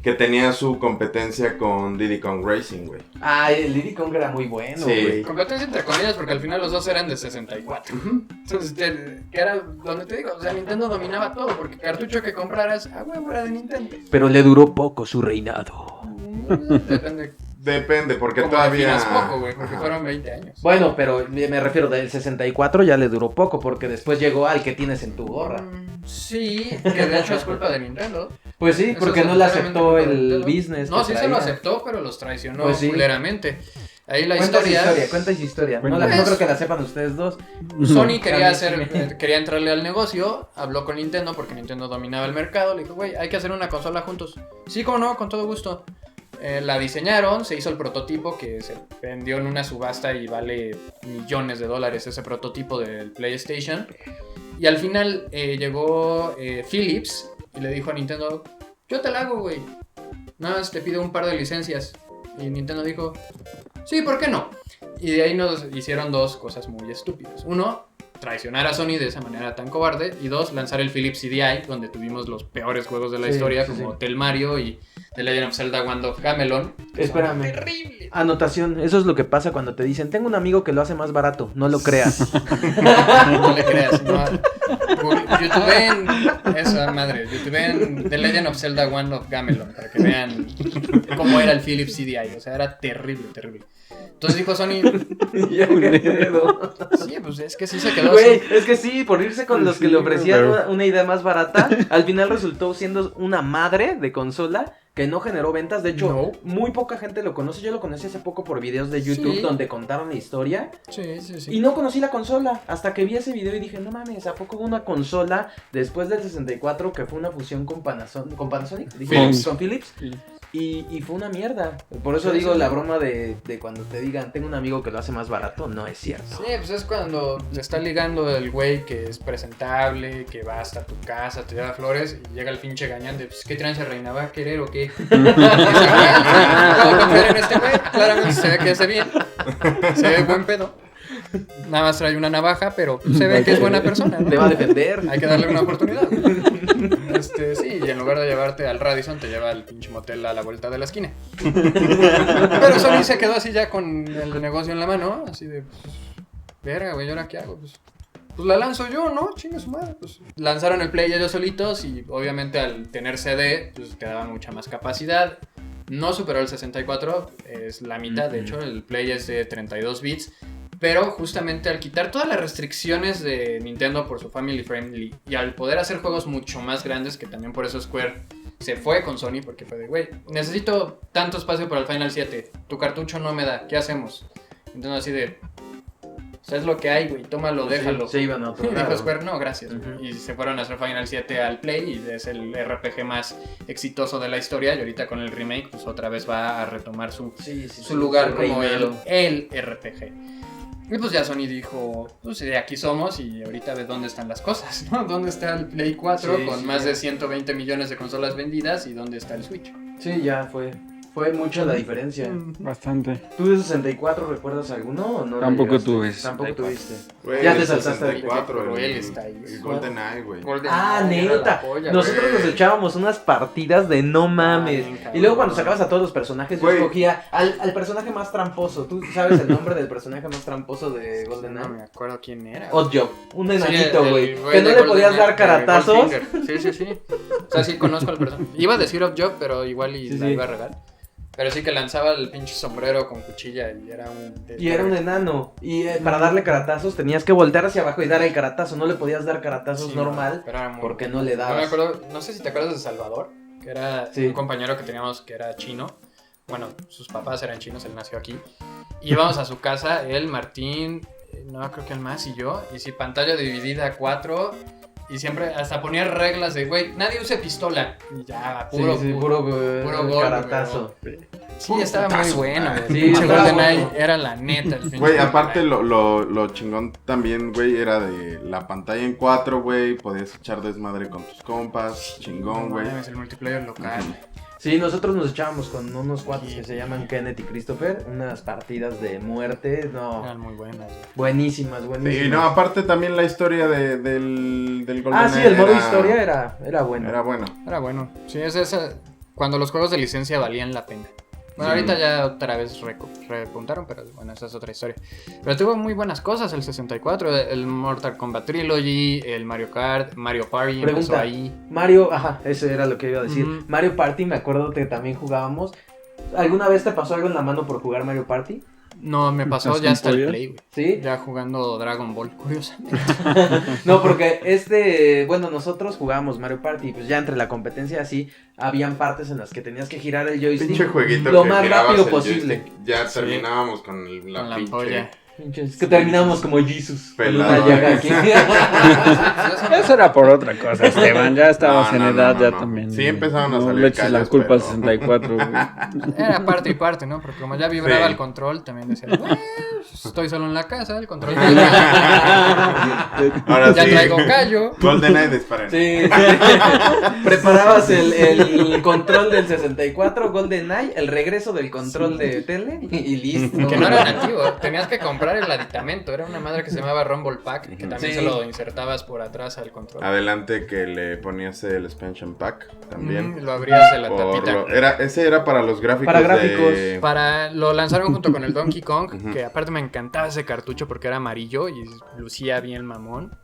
que tenía su competencia con Diddy Kong Racing, güey. Ah, el Diddy Kong era muy bueno, Sí. güey. Competencia entre comillas porque al final los dos eran de 64. Entonces, que era donde te digo, o sea, Nintendo dominaba todo porque cartucho que compraras, ah, huevo, era de Nintendo. Pero le duró poco su reinado. Depende. Depende, porque Como todavía... definas poco, güey, porque Ajá. fueron 20 años. Bueno, pero me refiero del 64 ya le duró poco, porque después llegó al que tienes en tu gorra. Sí, que de hecho es culpa de Nintendo. Pues sí, Eso porque es no le enteramente aceptó culpa de el Nintendo. business. No, que sí se traía. lo aceptó, pero los traicionó Pues sí. culeramente. Ahí la Cuenta historia. cuenta esa historia. No, Pues- no creo que la sepan ustedes dos. Sony quería A mí sí quería entrarle al negocio, habló con Nintendo porque Nintendo dominaba el mercado, le dijo, güey, hay que hacer una consola juntos. Sí, cómo no, con todo gusto. La diseñaron, se hizo el prototipo que se vendió en una subasta y vale millones de dólares ese prototipo del PlayStation. Y al final llegó Philips y le dijo a Nintendo, yo te la hago, güey. Nada más te pido un par de licencias. Y Nintendo dijo, sí, ¿por qué no? Y de ahí nos hicieron dos cosas muy estúpidas. Uno, traicionar a Sony de esa manera tan cobarde. Y dos, lanzar el Philips CDI, donde tuvimos los peores juegos de la Sí, historia, sí, como sí. Tel Mario y The Legend of Zelda Wand of Gamelon. Espérame. Terrible. Anotación, eso es lo que pasa cuando te dicen, tengo un amigo que lo hace más barato, no lo creas. No le creas, no. YouTubeen esa madre, YouTubeen The Legend of Zelda Wand of Gamelon para que vean cómo era el Philips CDI, o sea, era terrible, terrible. Entonces dijo Sony, Ya, qué pedo. sí, pues es que sí se quedó Güey, así. es que sí, por irse con los que Sí, le ofrecían pero- una idea más barata, al final resultó siendo una madre de consola que no generó ventas. De hecho, No. muy poca gente lo conoce. Yo lo conocí hace poco por videos de YouTube Sí. donde contaron la historia. Sí, sí, sí. Y no conocí la consola hasta que vi ese video y dije, no mames, ¿a poco hubo una consola después del 64 que fue una fusión con Panasonic? ¿Dije? Philips. ¿Con Philips? Y fue una mierda. Por eso Sí, digo sí. la broma de cuando te digan, tengo un amigo que lo hace más barato, no es cierto. Sí, pues es cuando te está ligando el güey que es presentable, que va hasta tu casa, te lleva flores y llega el pinche gañán de, pues, ¿qué tranza reina? ¿Va a querer o qué? ¿Puedo confiar en este güey? Claramente se ve que hace bien, se ve buen pedo. Nada más trae una navaja, pero se ve que es buena persona, ¿no? Te va a defender. Hay que darle una oportunidad. Sí, y en lugar de llevarte al Radisson, te lleva al pinche motel a la vuelta de la esquina. Pero Sony se quedó así ya con el negocio en la mano, así de, pues, verga, güey, ¿y ahora qué hago? Pues la lanzo yo, ¿no? Chingue su madre. Pues lanzaron el Play ellos solitos y obviamente al tener CD, pues te daba mucha más capacidad. No superó el 64, es la mitad, de hecho, el Play es de 32 bits. Pero justamente al quitar todas las restricciones de Nintendo por su family friendly y al poder hacer juegos mucho más grandes, que también por eso Square se fue con Sony, porque fue de, güey, necesito tanto espacio para el Final 7, tu cartucho no me da, ¿qué hacemos? Entonces así de, o sea, es lo que hay, güey, tómalo, déjalo. Se iban a otro Y dijo lado. Square, no, gracias. Ujú. Y se fueron a hacer Final 7 al Play y es el RPG más exitoso de la historia. Y ahorita con el remake, pues otra vez va a retomar su lugar como el RPG. Y pues ya Sony dijo, pues de aquí somos y ahorita ve dónde están las cosas, ¿no? ¿Dónde está el Play 4 Sí, con sí. más de 120 millones de consolas vendidas y dónde está el Switch? Sí, ya fue mucha la diferencia. Bastante. ¿Tú de 64 recuerdas alguno o no? Tampoco llegaste? tuve Tampoco 64. tuviste. Güey, Ya el te saltaste de 64, pero el, él está ahí. el GoldenEye, güey. Ah, Golden era la neta. polla, Nosotros güey. nos echábamos unas partidas de no mames. bien, cabrón. Y luego cuando sacabas a todos los personajes, yo Güey. escogía al personaje más tramposo. ¿Tú sabes el nombre del personaje más tramposo de No GoldenEye? me acuerdo quién era. Oddjob, un Sí, enanito, el güey. güey Que no de le podías GoldenEye, dar caratazos. Goldfinger. Sí, sí, sí. O sea, sí conozco al personaje. Iba a decir Oddjob, pero igual y Sí, la sí. iba a regar. Pero sí que lanzaba el pinche sombrero con cuchilla y era un... Y era un enano. Y para darle caratazos tenías que voltear hacia abajo y dar el caratazo. No le podías dar caratazos Sí, normal pero era muy- porque no le No me dabas. acuerdo, no sé si te acuerdas de Salvador, que era Sí. un compañero que teníamos que era chino. Bueno, sus papás eran chinos, él nació aquí. Y íbamos a su casa, él, Martín, no creo que el más y yo. Y sí, pantalla dividida a 4. Y siempre hasta ponía reglas de, güey, nadie use pistola. Y ya, Sí, puro, sí, puro. puro gol, caratazo. Sí, estaba muy bueno, güey. Sí, Pinche estaba GoldenEye bueno. era la neta. El pinche Güey, aparte GoldenEye. lo chingón también, güey, era de la pantalla en 4, güey, podías echar desmadre con tus compas, chingón, No güey. mames, el multiplayer local. Ujú. Sí, nosotros nos echábamos con unos cuates que se llaman Kenneth y Christopher. Unas partidas de muerte. No, Eran muy buenas, güey. buenísimas, buenísimas. Sí, no, aparte también la historia del GoldenEye. Ah, sí, el modo era- historia era bueno. Era bueno. Era bueno. Sí, es esa. Cuando los juegos de licencia valían la pena. Bueno, Sí. ahorita ya otra vez repuntaron, pero bueno, esa es otra historia. Pero tuvo muy buenas cosas el 64, el Mortal Kombat Trilogy, el Mario Kart, Mario Party empezó Pregunta. ahí. Mario, ajá, ese era lo que iba a decir. Ujú. Mario Party, me acuerdo que también jugábamos. ¿Alguna vez te pasó algo en la mano por jugar Mario Party? No, me pasó ¿Estás ya con hasta el pollo? Play, güey. ¿Sí? Ya jugando Dragon Ball, curiosamente. No, porque bueno, nosotros jugábamos Mario Party, pues ya entre la competencia así, habían partes en las que tenías que girar el joystick Pinche jueguito lo que más girabas rápido el posible. joystick. Ya Sí. terminábamos con la Con la pinche... polla. Es que terminamos como Jesus. Con Pelado, una llaga aquí. Eso era por otra cosa, Esteban. Ya estabas en edad, ya no. también. Sí, empezaron a no salir le eches la calles, culpa al pero- 64, güey. Era parte y parte, ¿no? Porque como ya vibraba Sí. el control, también decía, estoy solo en la casa, el control Ahora ya sí. traigo callo. GoldenEye disparen. Sí, sí. Preparabas el control del 64, GoldenEye, el regreso del control de tele y listo. Que no era nativo, tenías que comprar el aditamento. Era una madre que se llamaba Rumble Pack, que también Sí. se lo insertabas por atrás al control. Adelante que le ponías el expansion pack también. Lo abrías de la Por tapita. ese era para los gráficos. Para gráficos. Lo lanzaron junto con el Donkey Kong, Ujú. que aparte me encantaba ese cartucho porque era amarillo y lucía bien mamón.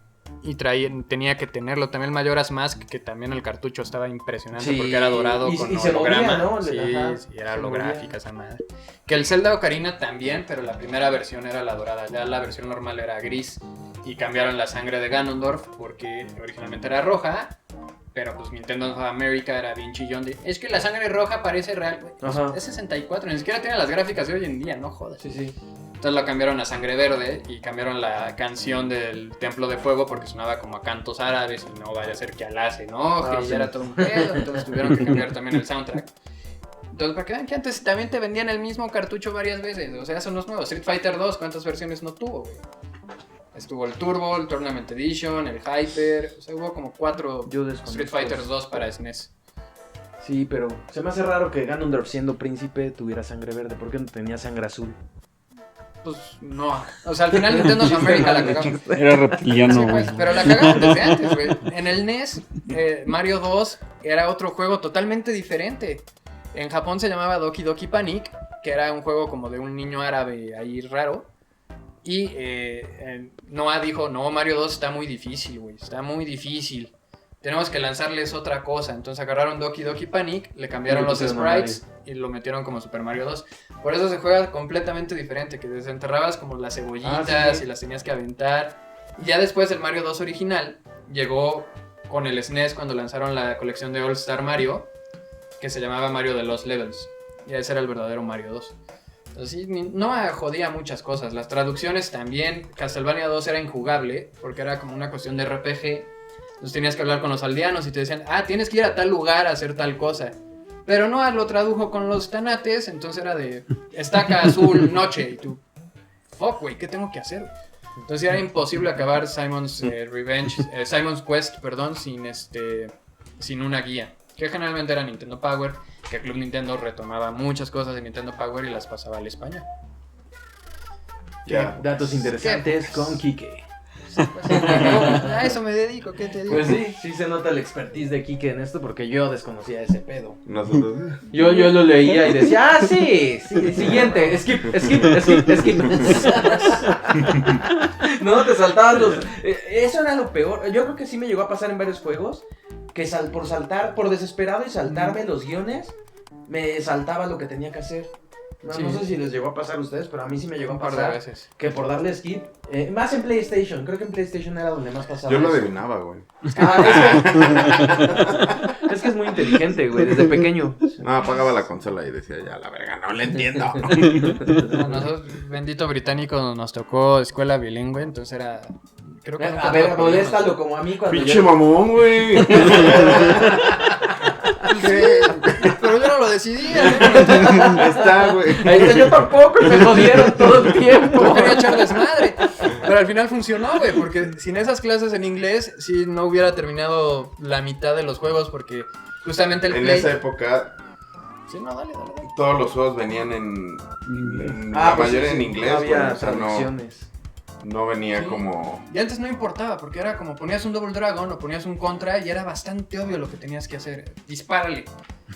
Y tenía que tenerlo. También el Majora's Mask, que también el cartucho estaba impresionante Sí, porque era dorado y- con y se movía, holograma. ¿no? Sí, Ajá, sí, era se holográfica esa madre. Que el Zelda Ocarina también, pero la primera versión era la dorada. Ya la versión normal era gris. Y cambiaron la sangre de Ganondorf porque originalmente era roja. Pero pues Nintendo of America era bien chillón de, es que la sangre roja parece real, güey. Ajá. Es 64, ni siquiera tiene las gráficas de hoy en día, no jodas. Sí, sí. Entonces lo cambiaron a sangre verde y cambiaron la canción del Templo de Fuego porque sonaba como a cantos árabes y no vaya a ser que Alá se enoje y sí. ya era todo un pedo. Entonces tuvieron que cambiar también el soundtrack. Entonces, para que vean que antes también te vendían el mismo cartucho varias veces. O sea, son los nuevos. Street Fighter 2, ¿cuántas versiones no tuvo, güey? Estuvo el Turbo, el Tournament Edition, el Hyper. O sea, hubo como 4 Yo desconozco. Street Fighter 2 para SNES. Sí, pero se me hace raro que Ganondorf siendo príncipe tuviera sangre verde. ¿Por qué no tenía sangre azul? Pues no. O sea, al final Nintendo of America la cagaba. Era reptiliano, Sí, güey. pues, pero la cagaron desde antes, güey. En el NES, Mario 2 era otro juego totalmente diferente. En Japón se llamaba Doki Doki Panic, que era un juego como de un niño árabe ahí raro. Y Noah dijo, no, Mario 2 está muy difícil, güey. Está muy difícil. Tenemos que lanzarles otra cosa. Entonces agarraron Doki Doki Panic, le cambiaron los sprites y lo metieron como Super Mario 2. Por eso se juega completamente diferente, que desenterrabas como las cebollitas y las tenías que aventar. Y ya después el Mario 2 original llegó con el SNES cuando lanzaron la colección de All Star Mario, que se llamaba Mario de Lost Levels. Y ese era el verdadero Mario 2. Entonces sí, no jodía muchas cosas. Las traducciones también. Castlevania 2 era injugable, porque era como una cuestión de RPG. Entonces tenías que hablar con los aldeanos y te decían, tienes que ir a tal lugar a hacer tal cosa. Pero Noah lo tradujo con los tanates, entonces era de estaca azul, noche. Y tú, fuck, güey, ¿qué tengo que hacer? Entonces era imposible acabar Simon's Simon's Quest, perdón, sin una guía. Que generalmente era Nintendo Power, que Club Nintendo retomaba muchas cosas de Nintendo Power y las pasaba al español. Ya. Datos interesantes con Kike. A eso me dedico, ¿qué te digo? Pues sí se nota el expertise de Kike en esto porque yo desconocía ese pedo. Nosotros. Yo lo leía y decía, sí, siguiente, skip. No, te saltabas los... Eso era lo peor. Yo creo que sí me llegó a pasar en varios juegos, que por desesperado y saltarme los guiones, me saltaba lo que tenía que hacer. No sé si les llegó a pasar a ustedes, pero a mí sí me llegó a Un par de pasar veces. que por darle skip, más en PlayStation, creo que en PlayStation era donde más pasaba. Yo lo eso. adivinaba, güey. Es que es muy inteligente, güey, desde pequeño. No, apagaba la consola y decía, ya, la verga, no le entiendo. A nosotros, bendito británico, nos tocó escuela bilingüe, entonces era... Creo que A ver, moléstalo como a mí cuando Pinche mamón, güey. Pero yo no lo decidía, Está, güey. Yo tampoco, me jodieron todo el tiempo. yo quería echar desmadre. Pero al final funcionó, güey, porque sin esas clases en inglés, sí no hubiera terminado la mitad de los juegos, porque justamente el En Play... esa época, Sí, no, dale. todos los juegos venían la pues mayoría sí, en inglés, no güey. había O sea, traducciones. no venía Sí. como... Y antes no importaba, porque era como ponías un Double Dragon o ponías un Contra y era bastante obvio lo que tenías que hacer. Dispárale.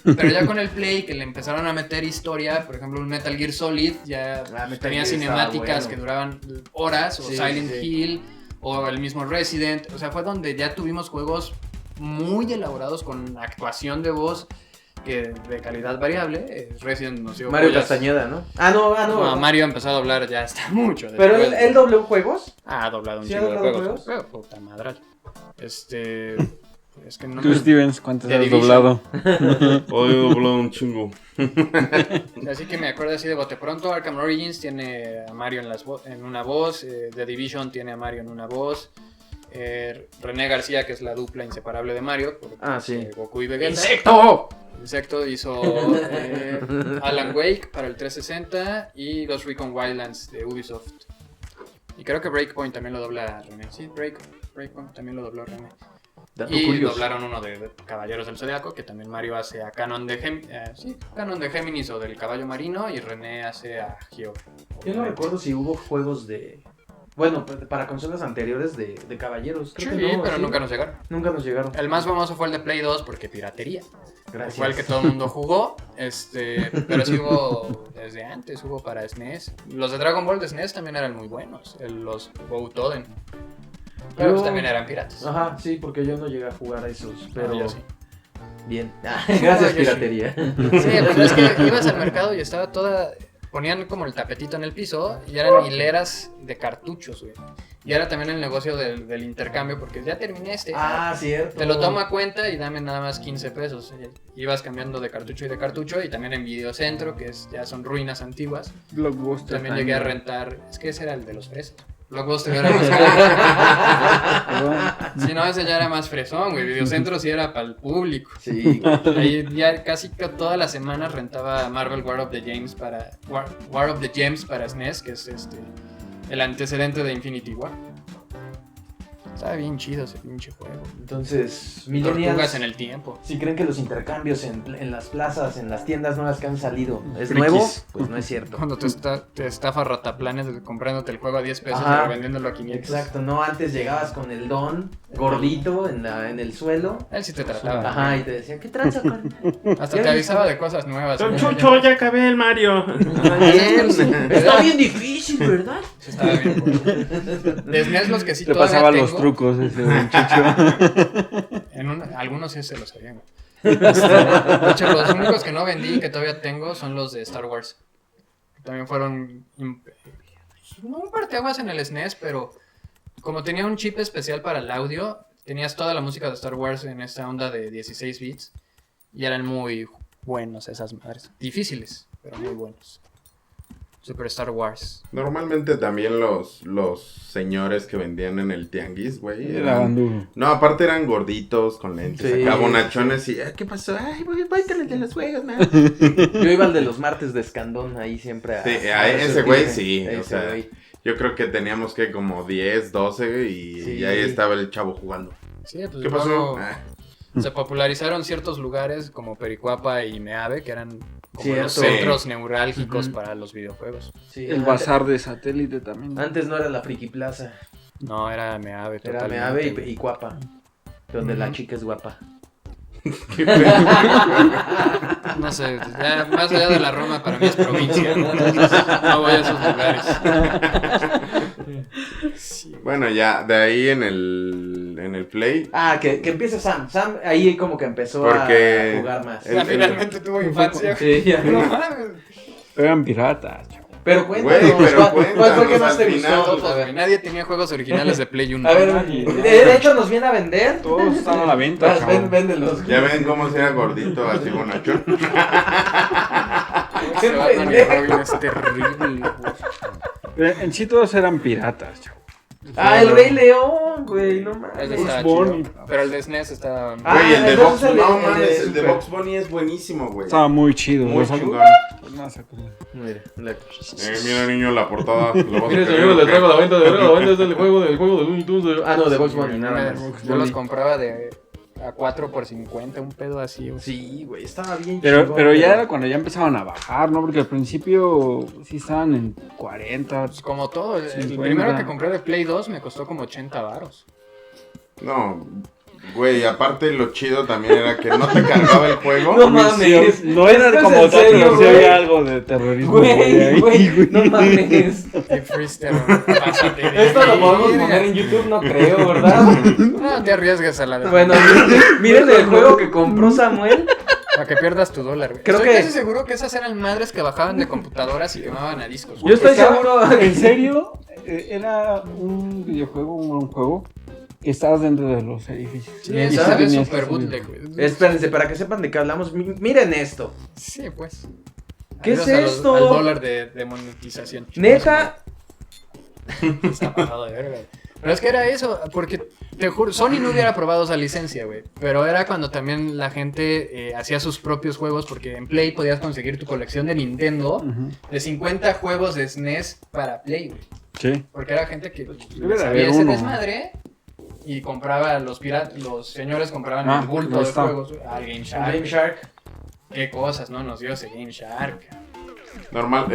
Pero ya con el Play, que le empezaron a meter historia, por ejemplo, un Metal Gear Solid, ya Metal tenía Gear cinemáticas estaba que duraban horas, o Sí, Silent sí. Hill, o el mismo Resident. O sea, fue donde ya tuvimos juegos muy elaborados con actuación de voz que de calidad variable. Resident nos dio Mario joyas. Castañeda, ¿no? No. No, Mario ha empezado a hablar ya hasta mucho. Pero después. él dobló juegos. Ha doblado un ¿Sí ha chingo de doblado juegos. Puta madre. Es que no Tú, me... Stevens, ¿cuántos The has Division. doblado? Hoy dobló un chingo. Así que me acuerdo así de bote pronto. Arkham Origins tiene a Mario en una voz. The Division tiene a Mario en una voz. René García, que es la dupla inseparable de Mario. Por, Sí. Goku y Vegeta. ¡Insecto! Insecto hizo Alan Wake para el 360 y Ghost Recon Wildlands de Ubisoft. Y creo que Breakpoint también lo dobla René. Sí, Breakpoint también lo dobló René. Dato Y curioso. doblaron uno de Caballeros del Zodiaco, que también Mario hace a Canon de Géminis o del Caballo Marino, y René hace a Gio. Yo no recuerdo si hubo juegos de... Bueno, para consolas anteriores de caballeros. Sí, Creo que no, pero ¿sí? nunca nos llegaron. Nunca nos llegaron. El más famoso fue el de Play 2 porque piratería. Gracias. Fue el que todo el mundo jugó. Pero sí hubo desde antes, hubo para SNES. Los de Dragon Ball de SNES también eran muy buenos. Los Boutoden. Pero pues también eran piratas. Ajá, sí, porque yo no llegué a jugar a esos, pero... Yo sí. Bien. Gracias, yo sí. piratería. Sí, pues es que ibas al mercado y estaba toda... Ponían como el tapetito en el piso y eran hileras de cartuchos, güey. Y era también el negocio del intercambio, porque ya terminé Cierto. te lo tomo a cuenta y dame nada más 15 pesos. Ibas cambiando de cartucho y también en Videocentro, que ya son ruinas antiguas. Blockbuster. También llegué a rentar, es que ese era el de los fresas. Blockbuster era más Sí, no, ese ya era más fresón, güey. Videocentro sí era para el público. Sí, Ahí ya casi que todas las semanas rentaba Marvel War of the Gems para SNES, que es el antecedente de Infinity War. Estaba bien chido ese pinche juego. entonces, Tortugas millennials, en el tiempo. si creen que los intercambios en las plazas, en las tiendas nuevas que han salido, es Frikis. nuevo, pues no es cierto. Cuando te estafa Rataplanes comprándote el juego a 10 pesos Ajá. y vendiéndolo a 500. Exacto, no, antes llegabas con el don gordito en el suelo. Él sí te trataba. Ajá, y te decía, ¿qué tranza, carnal? Hasta te avisaba de cosas nuevas. Don güey. Chucho, ya acabé el Mario. Bien, está bien difícil, ¿verdad? Sí, estaba bien. Bueno. De SNES los que sí Te todavía pasaba tengo, los trucos ese Don Chucho. algunos sí se los sabían. De hecho, los únicos que no vendí que todavía tengo son los de Star Wars. También fueron un parteaguas en el SNES, pero como tenía un chip especial para el audio, tenías toda la música de Star Wars en esta onda de 16 bits y eran muy buenos esas madres. Difíciles, pero muy buenos. Super Star Wars. Normalmente también los señores que vendían en el tianguis, güey. Era duro. No, aparte eran gorditos, con lentes, Sí, acá bonachones y... ¿Qué pasó? Ay, voy de los juegos, man. Yo iba al de los martes de Escandón ahí siempre Sí, a ese güey surtirme. sí, Ese o sea, güey. yo creo que teníamos que como 10, 12 y Sí. ahí estaba el chavo jugando. Sí, pues ¿Qué pasó? luego Ah, se popularizaron ciertos lugares como Pericuapa y Meave, que eran como Cierto. los centros neurálgicos Ujú. para los videojuegos. Sí, El bazar de satélite también. Antes no era la Friki Plaza, No, era Meave era totalmente. Meave y Cuapa, donde la chica es guapa. qué feo. No sé, ya más allá de la Roma para mí es provincia, ¿no? Entonces, no voy a esos lugares. Sí. Bueno, ya, de ahí en el Play... Ah, que empieza Sam. Sam ahí como que empezó Porque a jugar más. el- Finalmente tuvo infancia. Sí, ya. No mames. Eran piratas, chavo. Pero cuéntanos, Güey, pero ¿cuál fue cuéntanos que más al te final, gustó? Todos, güey. Nadie tenía juegos originales de Play 1. A ver, de hecho nos viene a vender. Todos están a la venta, Vas, chavo. véndelos. Ya ven cómo se era gordito, así bonachón. Ese Batman y Robin es terrible, güey. En sí todos eran piratas, chavo. Ah, el Rey León, güey, no mames. Ese estaba Bugs Bunny. chido. Pero el de SNES estaba... Ah, Güey, el de entonces Box... el No de- mames, el el de Super. Box Bunny es buenísimo, güey. Estaba muy chido. Muy ¿no? chingón. No se acuerdan. Mira, Mira, niño, la portada. ¿Lo vas a Mire, querer señor, o le qué? traigo la venta es el juego de Looney Tunes. Ah, no, de Box Bunny, nada más. Yo los compraba a 4 por 50, un pedo así, güey. Sí, güey, estaba bien Pero chingón, ya era cuando ya empezaban a bajar, ¿no? Porque al principio sí estaban en 40. Pues como todo, el 50. primero que compré de Play 2 me costó como 80 varos. No, güey, aparte lo chido también era que no te cargaba el juego. No mames. No era ¿Estás como en tal, serio, pero sí güey? había algo de terrorismo. ahí, Güey, no mames. Qué freestyle, pásate de Esto lo podemos verga. poner en YouTube, no creo, ¿verdad? No te arriesgues a la de... Bueno, miren el juego que compró Samuel. Para que pierdas tu dólar, güey. Creo Estoy que- casi seguro que esas eran madres que bajaban de computadoras y quemaban a discos. Yo estoy Estaba- seguro. En serio, era un videojuego, un juego que estabas dentro de los edificios. Sí, Bien, Y esa ¿sabes? es tenías super que subir. bootleg, güey. Espérense, para que sepan de qué hablamos, miren esto. Sí, pues. ¿Qué es Ayudas esto? Al dólar de monetización. Neta, Está pasado de verga. Pero es que era eso, porque te juro, Sony no hubiera aprobado esa licencia, güey. Pero era cuando también la gente hacía sus propios juegos, porque en Play podías conseguir tu colección de Nintendo Ujú. de 50 juegos de SNES para Play, güey. Sí. Porque era gente que Debe de sabía haber ese uno. desmadre y compraba, los señores compraban Ah, el bulto ahí de está. juegos, güey, al Game Shark. Game Shark. Qué cosas, ¿no? Nos dio ese Game Shark. Normal,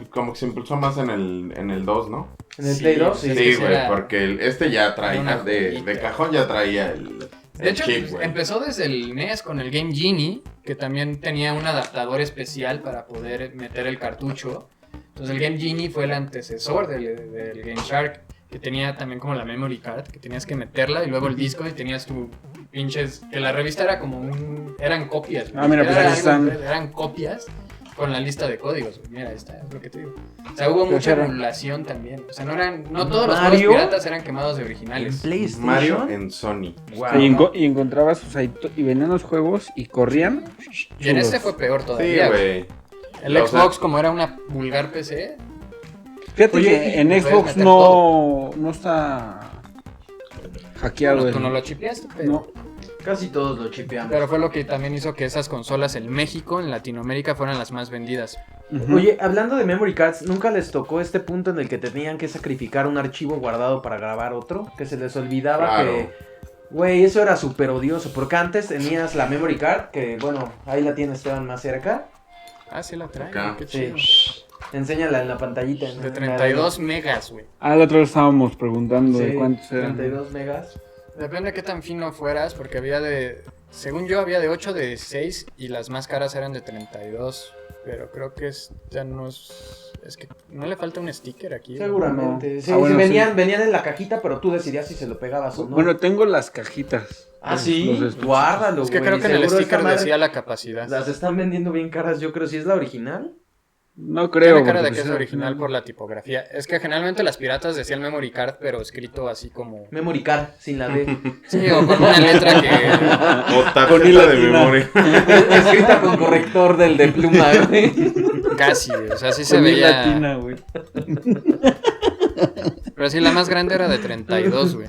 como que se impulsó más en el 2, ¿no? En el Sí, Play 2, sí, sí. Sí, que güey, era- porque este ya traía, una de joyita. cajón ya traía el De hecho, chip, pues, güey. empezó desde el NES con el Game Genie, que también tenía un adaptador especial para poder meter el cartucho. Entonces el Game Genie fue el antecesor del Game Shark, que tenía también como la memory card, que tenías que meterla y luego el disco y tenías tu pinches... Que la revista era como eran copias. güey. Ah, mira, pues Era aquí algo- están. Eran copias con la lista de códigos. Güey. Mira, esta es lo que te digo. O sea, hubo Pero mucha era- emulación también. O sea, no todos los Mario. juegos piratas eran quemados de En originales. PlayStation. Mario en Sony. Wow. Y encontrabas, o sea, y venían los juegos y corrían. Y en chulos. este fue peor Sí, todavía. güey. güey. El O sea, Xbox, como era una vulgar PC, Fíjate Oye, que en puedes Xbox meter no está hackeado. Bueno, tú no lo chipeaste, pero... No. Casi todos lo chipeamos. Pero fue lo que también hizo que esas consolas en México, en Latinoamérica, fueran las más vendidas. Ujú. Oye, hablando de memory cards, ¿nunca les tocó este punto en el que tenían que sacrificar un archivo guardado para grabar otro? Que se les olvidaba Claro. que... Güey, eso era súper odioso, porque antes tenías la memory card, que bueno, ahí la tiene Esteban más cerca. Ah, sí la trae, Acá. qué Sí. chido. Enséñala en la pantallita. De 32 megas, güey. Ah, la otra vez estábamos preguntando de Sí, cuántos eran. 32 megas. Depende de qué tan fino fueras, porque había de... Según yo, había de 8, de 6 y las más caras eran de 32. Pero creo que ya no es... Es que no le falta un sticker aquí. ¿no? Seguramente. No. Sí, Ah, bueno, sí, sí. venían en la cajita, pero tú decidías si se lo pegabas o no. Bueno, tengo las cajitas. ah, Los sí, estuches. guárdalo, Es que güey. creo que en el Seguro esta sticker madre decía la capacidad. Las están vendiendo bien caras, yo creo. ¿Si es la original? No creo. Tiene cara de porque que es pues, original por la tipografía. Es que generalmente las piratas decían memory card, pero escrito así como... Memory card, sin la D. Sí, o con una letra que... O Con tarjeta hila de latina. memoria. Escrita con corrector del de pluma, güey. Casi, o sea, sí se Con mi veía... latina, güey. Pero sí, la más grande era de 32, güey.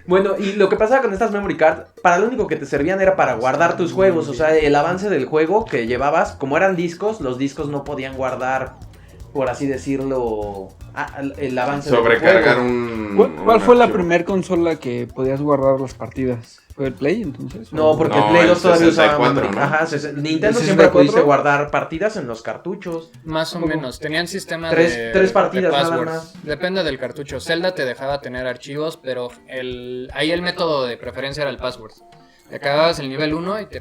Bueno, y lo que pasaba con estas memory card, para lo único que te servían era para guardar tus juegos. O sea, el avance del juego que llevabas, como eran discos, los discos no podían guardar, por así decirlo, el avance Sobrecargar del juego. un ¿Cuál fue la archivo. primera consola que podías guardar las partidas? ¿Fue el Play entonces? No, porque No, el Play el 2 todavía usaba 64, memory. ¿no? Ajá, Nintendo ¿El siempre 64? pudiste guardar partidas en los cartuchos. Más o menos. Tenían sistema Tres partidas de nada passwords. más. Depende del cartucho. Zelda te dejaba tener archivos, pero ahí el método de preferencia era el password. Te acababas el nivel 1 y te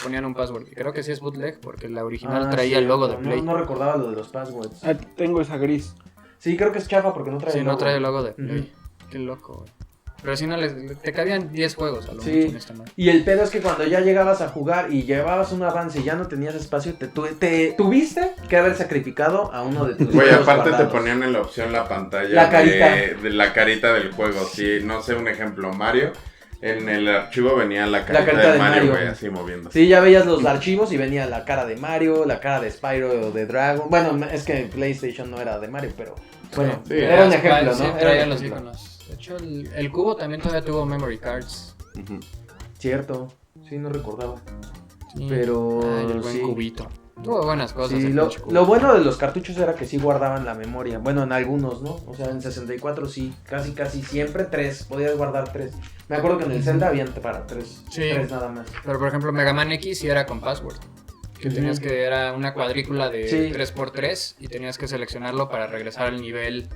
ponían un password. Y creo que sí es bootleg porque la original Ah, traía sí, el logo de no, Play. No recordaba lo de los passwords. Ah, tengo esa gris. Sí, creo que es chafa porque no trae Sí, el no logo. trae el logo de Play. Ujú. Qué loco, güey. Pero si no, te cabían 10 juegos a lo Sí. mucho en esta madre. Y el pedo es que cuando ya llegabas a jugar y llevabas un avance y ya no tenías espacio, te tuviste que haber sacrificado a uno de tus Güey, juegos aparte te guardados. ponían en la opción la pantalla La carita. de la carita del juego. Sí, no sé, un ejemplo, Mario. En el archivo venía la carita de Mario, güey, así moviendo. Sí, ya veías los archivos y venía la cara de Mario, la cara de Spyro o de Dragon. Bueno, es que PlayStation no era de Mario, pero bueno, Sí. era un ejemplo, Sí, ¿no? Era traía un los ejemplo. iconos. De hecho, el cubo también todavía tuvo memory cards. Ujú. Cierto, sí, no recordaba. Sí. Pero Ay, el buen sí. cubito. Tuvo buenas cosas. Sí, el lo pinche cubo. lo bueno de los cartuchos era que sí guardaban la memoria. Bueno, en algunos, ¿no? O sea, en 64 sí, casi siempre 3. Podías guardar 3. Me acuerdo que en el Zelda habían para 3. Sí. 3 nada más. Pero por ejemplo, Mega Man X sí era con password. Que tenías que, era una cuadrícula de Sí. 3x3 y tenías que seleccionarlo para regresar al nivel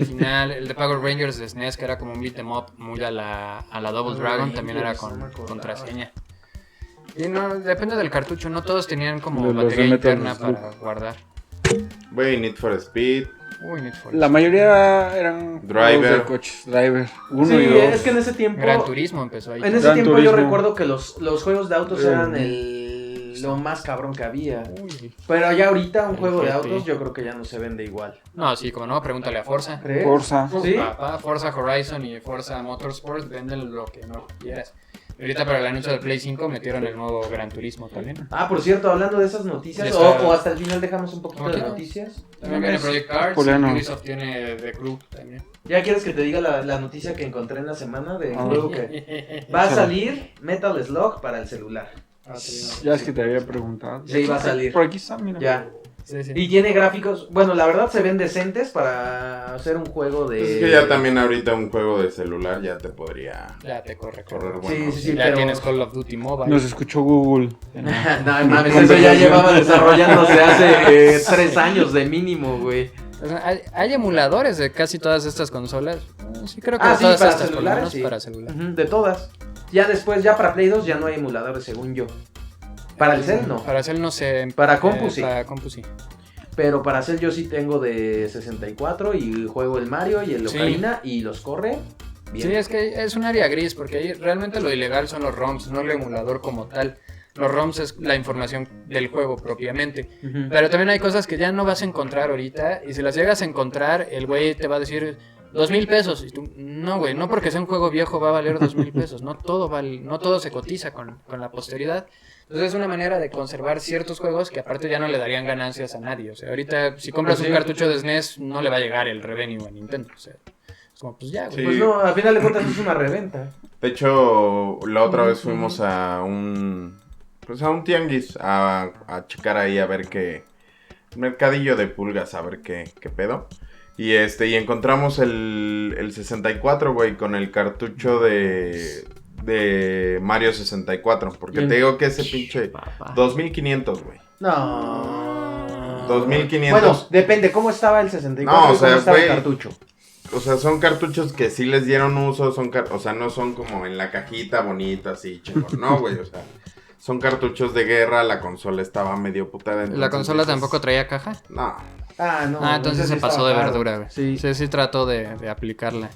final. El de Power Rangers de SNES, que era como un beat 'em up muy a la Double Power Dragon, también era Rangers, no con me acordaba. contraseña. Y no, depende del cartucho, no todos tenían como Los batería de Metal interna Slug. para guardar. Güey, Need for Speed. Uy, Need for La Speed. mayoría eran Driver. juegos de coches. Driver. 1 Sí, y 2. es que en ese tiempo. Gran Turismo empezó ahí. En ese Gran tiempo yo Turismo. recuerdo que los juegos de autos eran Mm. lo más cabrón que había. Uy. Pero ya ahorita un El juego de GT. autos yo creo que ya no se vende igual. No, sí, como no, pregúntale a Forza. ¿Crees? Forza. ¿Sí? Papá, Forza Horizon y Forza Motorsport venden lo que no quieras. Y ahorita para el anuncio del Play 5 metieron el nuevo Gran Turismo también. Ah, por cierto, hablando de esas noticias, Ya está. o hasta el final dejamos un poquito Como de quieras. noticias. También viene Project Cars, coreano. Ubisoft tiene The Crew también. ¿Ya quieres que te diga la noticia que encontré en la semana de Ah. juego que va a salir Metal Slug para el celular? Ya es que te había preguntado. Sí, va a salir. Por aquí está, mira. Ya. Sí, sí. Y tiene gráficos, bueno, la verdad se ven decentes para hacer un juego de... Pues es que ya también ahorita un juego de celular ya te podría Ya te corre. correr Sí, bueno. sí, sí. Ya pero- tienes Call of Duty Mobile. Nos escuchó Google. No mames, eso ya llevaba desarrollándose hace 3 años de mínimo, güey. O sea, hay emuladores de casi todas estas consolas. Sí, creo que Ah, de sí, todas para estas, por lo celulares, menos sí. para celular. Ujú, de todas. Ya después, ya para Play 2 ya no hay emuladores, según yo. Para el Cell no. Para Cell no sé. Para compu sí. Para compu sí. Pero para Cell yo sí tengo de 64 y juego el Mario y el Sí. Ocarina y los corre bien. Sí, es que es un área gris, porque ahí realmente lo ilegal son los ROMs, no el emulador como tal. Los ROMs es la información del juego propiamente. Ujú. Pero también hay cosas que ya no vas a encontrar ahorita, y si las llegas a encontrar, el güey te va a decir, 2,000 pesos. Y tú, no, güey, no porque sea un juego viejo va a valer 2,000 pesos. No todo se cotiza con la posteridad. Entonces es una manera de conservar ciertos juegos que aparte ya no le darían ganancias a nadie. O sea, ahorita si compras un cartucho de SNES no le va a llegar el revenue a Nintendo. O sea, es como, pues ya, güey. Sí. Pues no, al final de cuentas es una reventa. De hecho, la otra vez fuimos a un tianguis a checar ahí a ver qué mercadillo de pulgas, a ver qué pedo. Y encontramos el 64, güey, con el cartucho de Mario 64, porque te digo que ese pinche 2,500, güey. No. 2,500. Bueno, depende, ¿cómo estaba el 64? No, o y sea, ¿cómo estaba el güey, cartucho? O sea, son cartuchos que sí les dieron uso, o sea, no son como en la cajita bonita, así, chingón, no, güey, o sea, son cartuchos de guerra, la consola estaba medio putada. ¿La entonces consola dices, tampoco traía caja? No. Ah, no. Entonces ese se sí pasó estaba de caro. verdura, güey. Sí. Sí trató de aplicarla.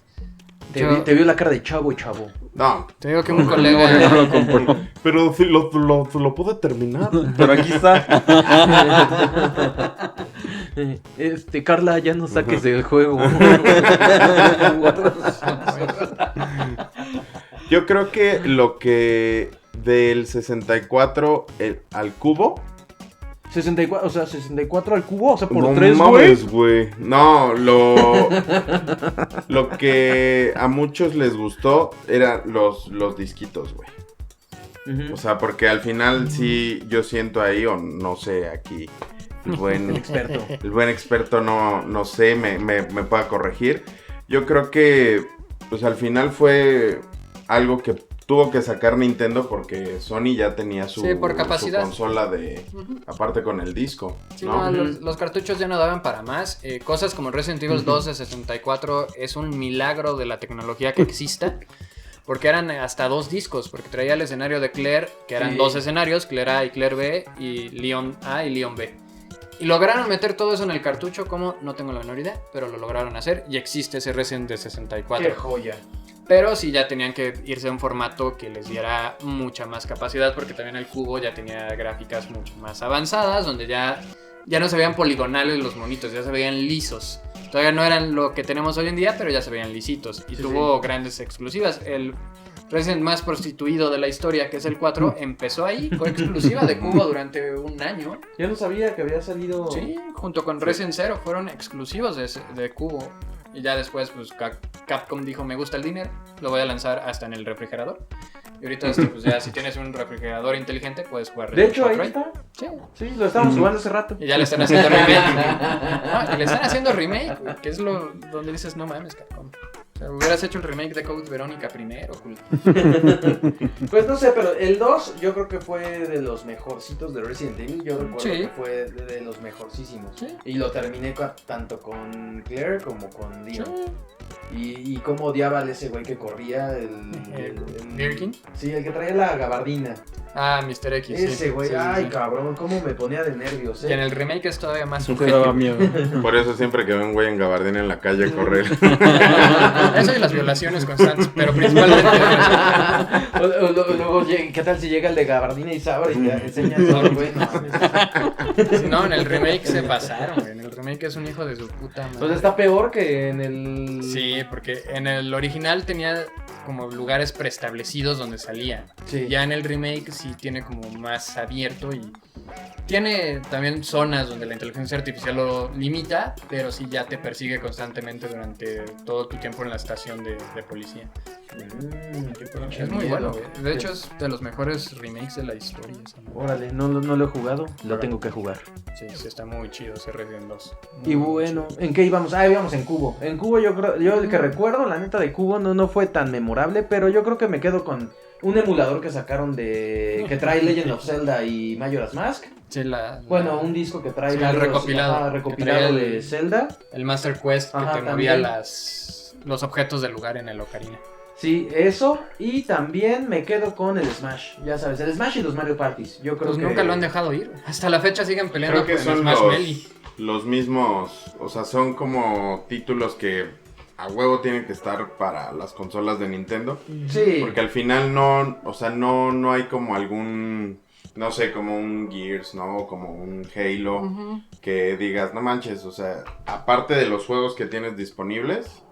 Te vio la cara de chavo. No. Te digo que un colega... No lo compró. Pero sí, lo pude terminar. Pero aquí está. Carla, ya no saques el juego. Yo creo que lo que del 64 al cubo. 64, o sea, 64 al cubo, o sea, por No 3, mames, güey. No, lo que a muchos les gustó eran los disquitos, güey. O sea, porque al final sí yo siento ahí, o no sé, aquí el buen experto. El buen experto no sé, me pueda corregir. Yo creo que pues al final fue algo que tuvo que sacar Nintendo porque Sony ya tenía su, Sí, por capacidad. su consola de aparte con el disco, Sí, ¿no? los cartuchos ya no daban para más. Cosas como Resident Evil 2 de 64 es un milagro de la tecnología que exista. Porque eran hasta 2 discos, porque traía el escenario de Claire, que eran 2 escenarios, Claire A y Claire B, y Leon A y Leon B. Y lograron meter todo eso en el cartucho, como no tengo la menor idea, pero lo lograron hacer, y existe ese Resident de 64. Qué joya. Pero sí ya tenían que irse a un formato que les diera mucha más capacidad, porque también el cubo ya tenía gráficas mucho más avanzadas, donde ya no se veían poligonales los monitos, ya se veían lisos. Todavía no eran lo que tenemos hoy en día, pero ya se veían lisitos. Y tuvo grandes exclusivas. El Resident más prostituido de la historia, que es el 4, empezó ahí, fue exclusiva de cubo durante un año. Yo no sabía que había salido... Sí, junto con Resident 0 fueron exclusivos de cubo. Y ya después, pues Capcom dijo, me gusta el dinero, lo voy a lanzar hasta en el refrigerador. Y ahorita, pues ya si tienes un refrigerador inteligente, puedes jugar De Resident hecho, ahí 4. está. Sí, lo estábamos jugando hace rato. Y ya le están haciendo remake. No, y le están haciendo remake, que es donde dices, no mames, Capcom. O sea, hubieras hecho el remake de Code Verónica primero, cool. Pues no sé, pero el 2 yo creo que fue de los mejorcitos de Resident Evil. Yo recuerdo Sí. que fue de los mejorcísimos. Sí. Y lo terminé tanto con Claire como con Leon. Sí. Y cómo odiaba al ese güey que corría, el ¿Birkin? Sí, el que traía la gabardina. Ah, Mr. X. sí. Ese güey, Sí, sí, ay sí. cabrón, cómo me ponía de nervios, Y en el remake es todavía más Te daba subjetivo. miedo. Por eso siempre que veo un güey en gabardina en la calle correr. Eso y las violaciones constantes, pero principalmente eso. Luego, ¿qué tal si llega el de gabardina y sabe y te enseña todo, güey? No, mames. No, en el remake se pasaron, güey. En el remake es un hijo de su puta madre. Pues está peor que en el... Sí, porque en el original tenía como lugares preestablecidos donde salía. Sí. Ya en el remake sí tiene como más abierto y tiene también zonas donde la inteligencia artificial lo limita, pero sí ya te persigue constantemente durante todo tu tiempo en la estación de policía. Qué pinche Es muy miedo. bueno, güey. De hecho es de los mejores remakes de la historia. esa madre. Órale, no lo he jugado, lo tengo que jugar. Sí, sí está muy chido ese Resident 2. Y bueno, ¿en qué íbamos? Ah, íbamos en Cubo. En Cubo yo el que recuerdo, la neta de Cubo no fue tan memorable, pero yo creo que me quedo con un emulador que sacaron que trae Legend of Zelda y Majora's Mask. Sí, Bueno, un disco que trae Sí, el varios- recopilado. ajá, Que recopilado trae de Zelda. el Master Quest que Ajá, te movía también. los objetos del lugar en el Ocarina. Sí, eso. Y también me quedo con el Smash. Ya sabes, el Smash y los Mario Parties. Yo creo Pues que nunca lo han dejado ir. Hasta la fecha siguen peleando Creo que por el son Smash Melee. los mismos, o sea, son como títulos que a huevo tienen que estar para las consolas de Nintendo. Sí. Porque al final no hay como algún, no sé, como un Gears, ¿no? Como un Halo que digas, no manches, o sea, aparte de los juegos que tienes disponibles,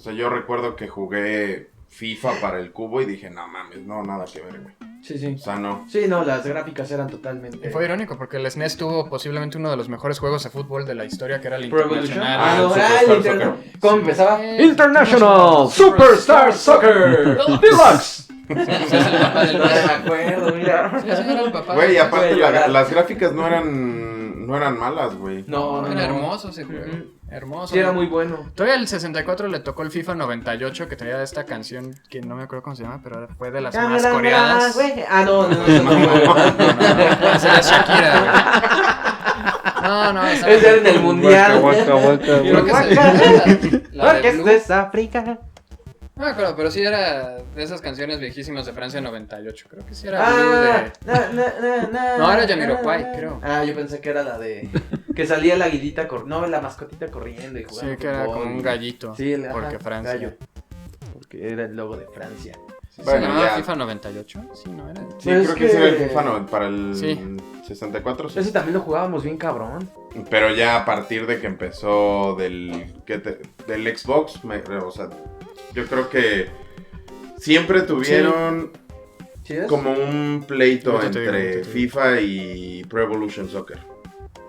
sea, yo recuerdo que jugué FIFA para el cubo y dije, no mames, no, nada que ver, güey. Sí, sí. O sea, no. Sí, no, las gráficas eran totalmente... Y fue irónico porque el SNES tuvo posiblemente uno de los mejores juegos de fútbol de la historia, que era el Pro Evolution. Internacional. Ah, no, Superstar el Interna- Soccer. ¿Cómo empezaba? Sí. International Superstar Soccer Deluxe. Sí, es el papá del No me acuerdo, mira. Sí, ese era el papá. Güey, y aparte Voy a llorar. las gráficas no eran malas, güey. No, no, Era no. hermoso ese juego. Ujú. Hermoso. Sí, era muy bueno. Todavía el 64 le tocó el FIFA 98 que traía esta canción que no me acuerdo cómo se llama, pero fue de las más coreadas. Ah, no, eso no fue. Esa era Shakira, güey. No, esa Ese era en el mundial. Guaca, Creo que guaca. la Porque de esto Blue. es África. No me acuerdo, pero sí era de esas canciones viejísimas de Francia 98. Creo que sí era Blue Ah, de... No, era Jamiroquai, creo. Ah, yo pensé que era la de que salía la aguilita, no, la mascotita corriendo y jugando Sí, que era fútbol como un y- gallito. Sí, porque Francia. gallo. Porque era el logo de Francia. ¿Se Bueno, llamaba ya. FIFA 98? Sí, no era. Sí, Pues creo que que- ese era el FIFA para el Sí. 64, sí. Ese también lo jugábamos bien cabrón. Pero ya a partir de que empezó del Xbox, o sea, yo creo que siempre tuvieron ¿Sí ves? como un pleito Ahorita te digo, entre ahorita te digo. FIFA y Pro Evolution Soccer.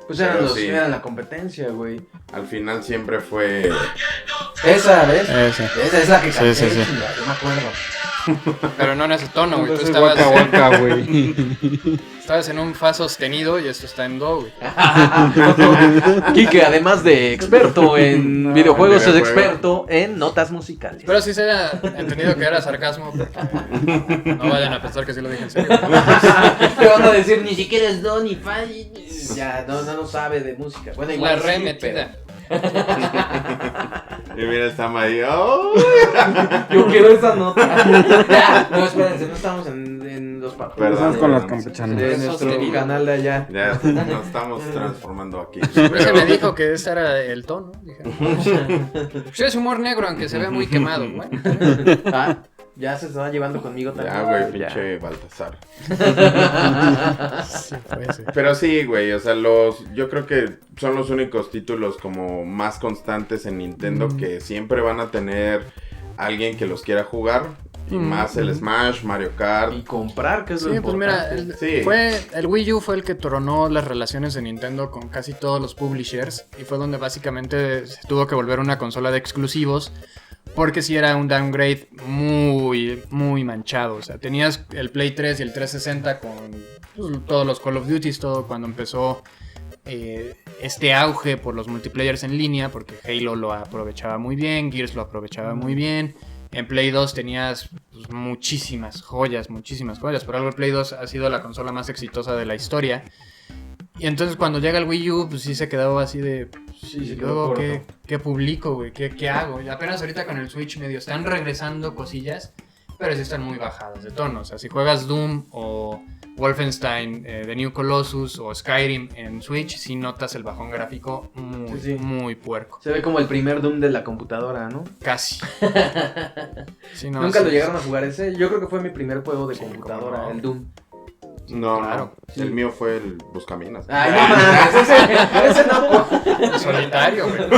Pues pero sí. eran la competencia, güey. Al final siempre fue... Esa, ¿ves? Ese. Esa es la que canté, Sí. chinga, yo me acuerdo. Pero no en ese tono, güey. Tú Entonces, estabas, guaca, guaca, güey. estabas en un fa sostenido y esto está en do, güey. Quique, además de experto en videojuegos, es videojuegos. experto en notas musicales. Pero sí se haya entendido que era sarcasmo. Porque no vayan a pensar que sí lo dije en serio. Te van a decir, ni siquiera es do ni fa. Ya, no sabe de música. Bueno, La igual re sí, metida. Y mira, está ahí. ¡Oh! pero yo quiero esa nota. Ya, no, espérense, no estamos en los papeles. Perdón, Empezamos con las perdón. campechanas. De Eso nuestro sostenido. canal de allá. Ya nos estamos transformando aquí. Ese me dijo que ese era el tono. Dije, pues es humor negro, aunque se vea muy quemado. Bueno, Ah, ya se está llevando conmigo también. Ya, güey, Ya. pinche Baltasar. sí, puede ser. Pero sí, güey, o sea, yo creo que son los únicos títulos como más constantes en Nintendo que siempre van a tener alguien que los quiera jugar. Y más el Smash, Mario Kart. Y comprar, que es lo Sí, pues mira, importante. el Wii U fue el que tronó las relaciones de Nintendo con casi todos los publishers y fue donde básicamente se tuvo que volver una consola de exclusivos porque sí era un downgrade muy, muy manchado. O sea, tenías el Play 3 y el 360 con pues, todos los Call of Duty, todo cuando empezó este auge por los multiplayers en línea, porque Halo lo aprovechaba muy bien, Gears lo aprovechaba muy bien. En Play 2 tenías pues, muchísimas joyas. Por algo el Play 2 ha sido la consola más exitosa de la historia. Y entonces cuando llega el Wii U, pues sí se quedó así de... Sí, ¿y se quedó luego corto. qué publico, güey? ¿Qué hago? Y apenas ahorita con el Switch medio están regresando cosillas, pero sí están muy bajadas de tono. O sea, si juegas Doom o Wolfenstein, The New Colossus o Skyrim en Switch, sí notas el bajón gráfico muy, Sí. muy puerco. Se ve como el primer Doom de la computadora, ¿no? Casi. Sí, no, ¿Nunca sí, lo llegaron a jugar ese? Yo creo que fue mi primer juego de Sí, computadora, cómo no. el Doom. No, claro. no. El mío fue el Buscaminas. Ay, no mames, ese no. En solitario, güey.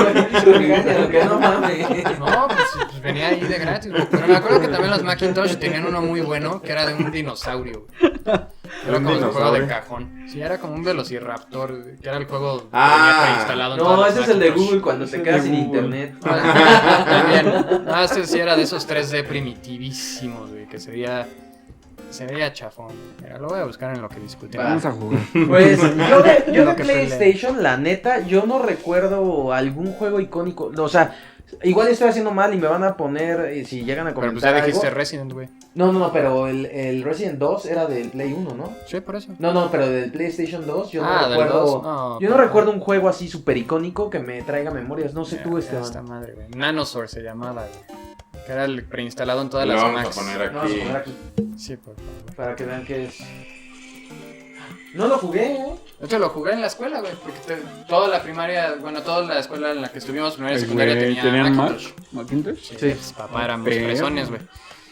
Regáñalo, que no mames. No, pues venía ahí de gratis, güey. Pero me acuerdo que también los Macintosh tenían uno muy bueno que era de un dinosaurio, güey. Era ¿Un como un juego de dinosaurio? cajón. Sí, era como un Velociraptor, que era el juego que Ah. venía preinstalado en No, todos ese los es el de Macintosh. Google cuando te Ese quedas de sin Google. internet. También. No, ese sí era de esos 3D primitivísimos, güey, que se veía chafón. Mira, lo voy a buscar en lo que discutimos. Vamos a jugar. Pues yo de Lo que PlayStation, la neta, yo no recuerdo algún juego icónico. O sea, igual estoy haciendo mal y me van a poner, si llegan a Pero pues comentar ya dijiste algo. Resident, güey. No, pero el Resident 2 era del Play 1, ¿no? Sí, por eso. No, pero del PlayStation 2 yo no del recuerdo. 2, no, Yo no pero- recuerdo un juego así súper icónico que me traiga memorias. No sé Mira, tú, mira Esteban. esta madre, güey. Nanosaur se llamaba, güey. Que era el preinstalado en todas Lo las vamos Macs. a poner Vamos a aquí. poner aquí Sí, por favor. para que vean que es. No lo jugué, ¿eh? De hecho, lo jugué en la escuela, güey, porque toda la primaria, bueno, toda la escuela en la que estuvimos, primaria y secundaria, tenía ¿Tenían Macintosh. Macintosh? Sí, Sí. pues, papá éramos Pero- fresones, güey.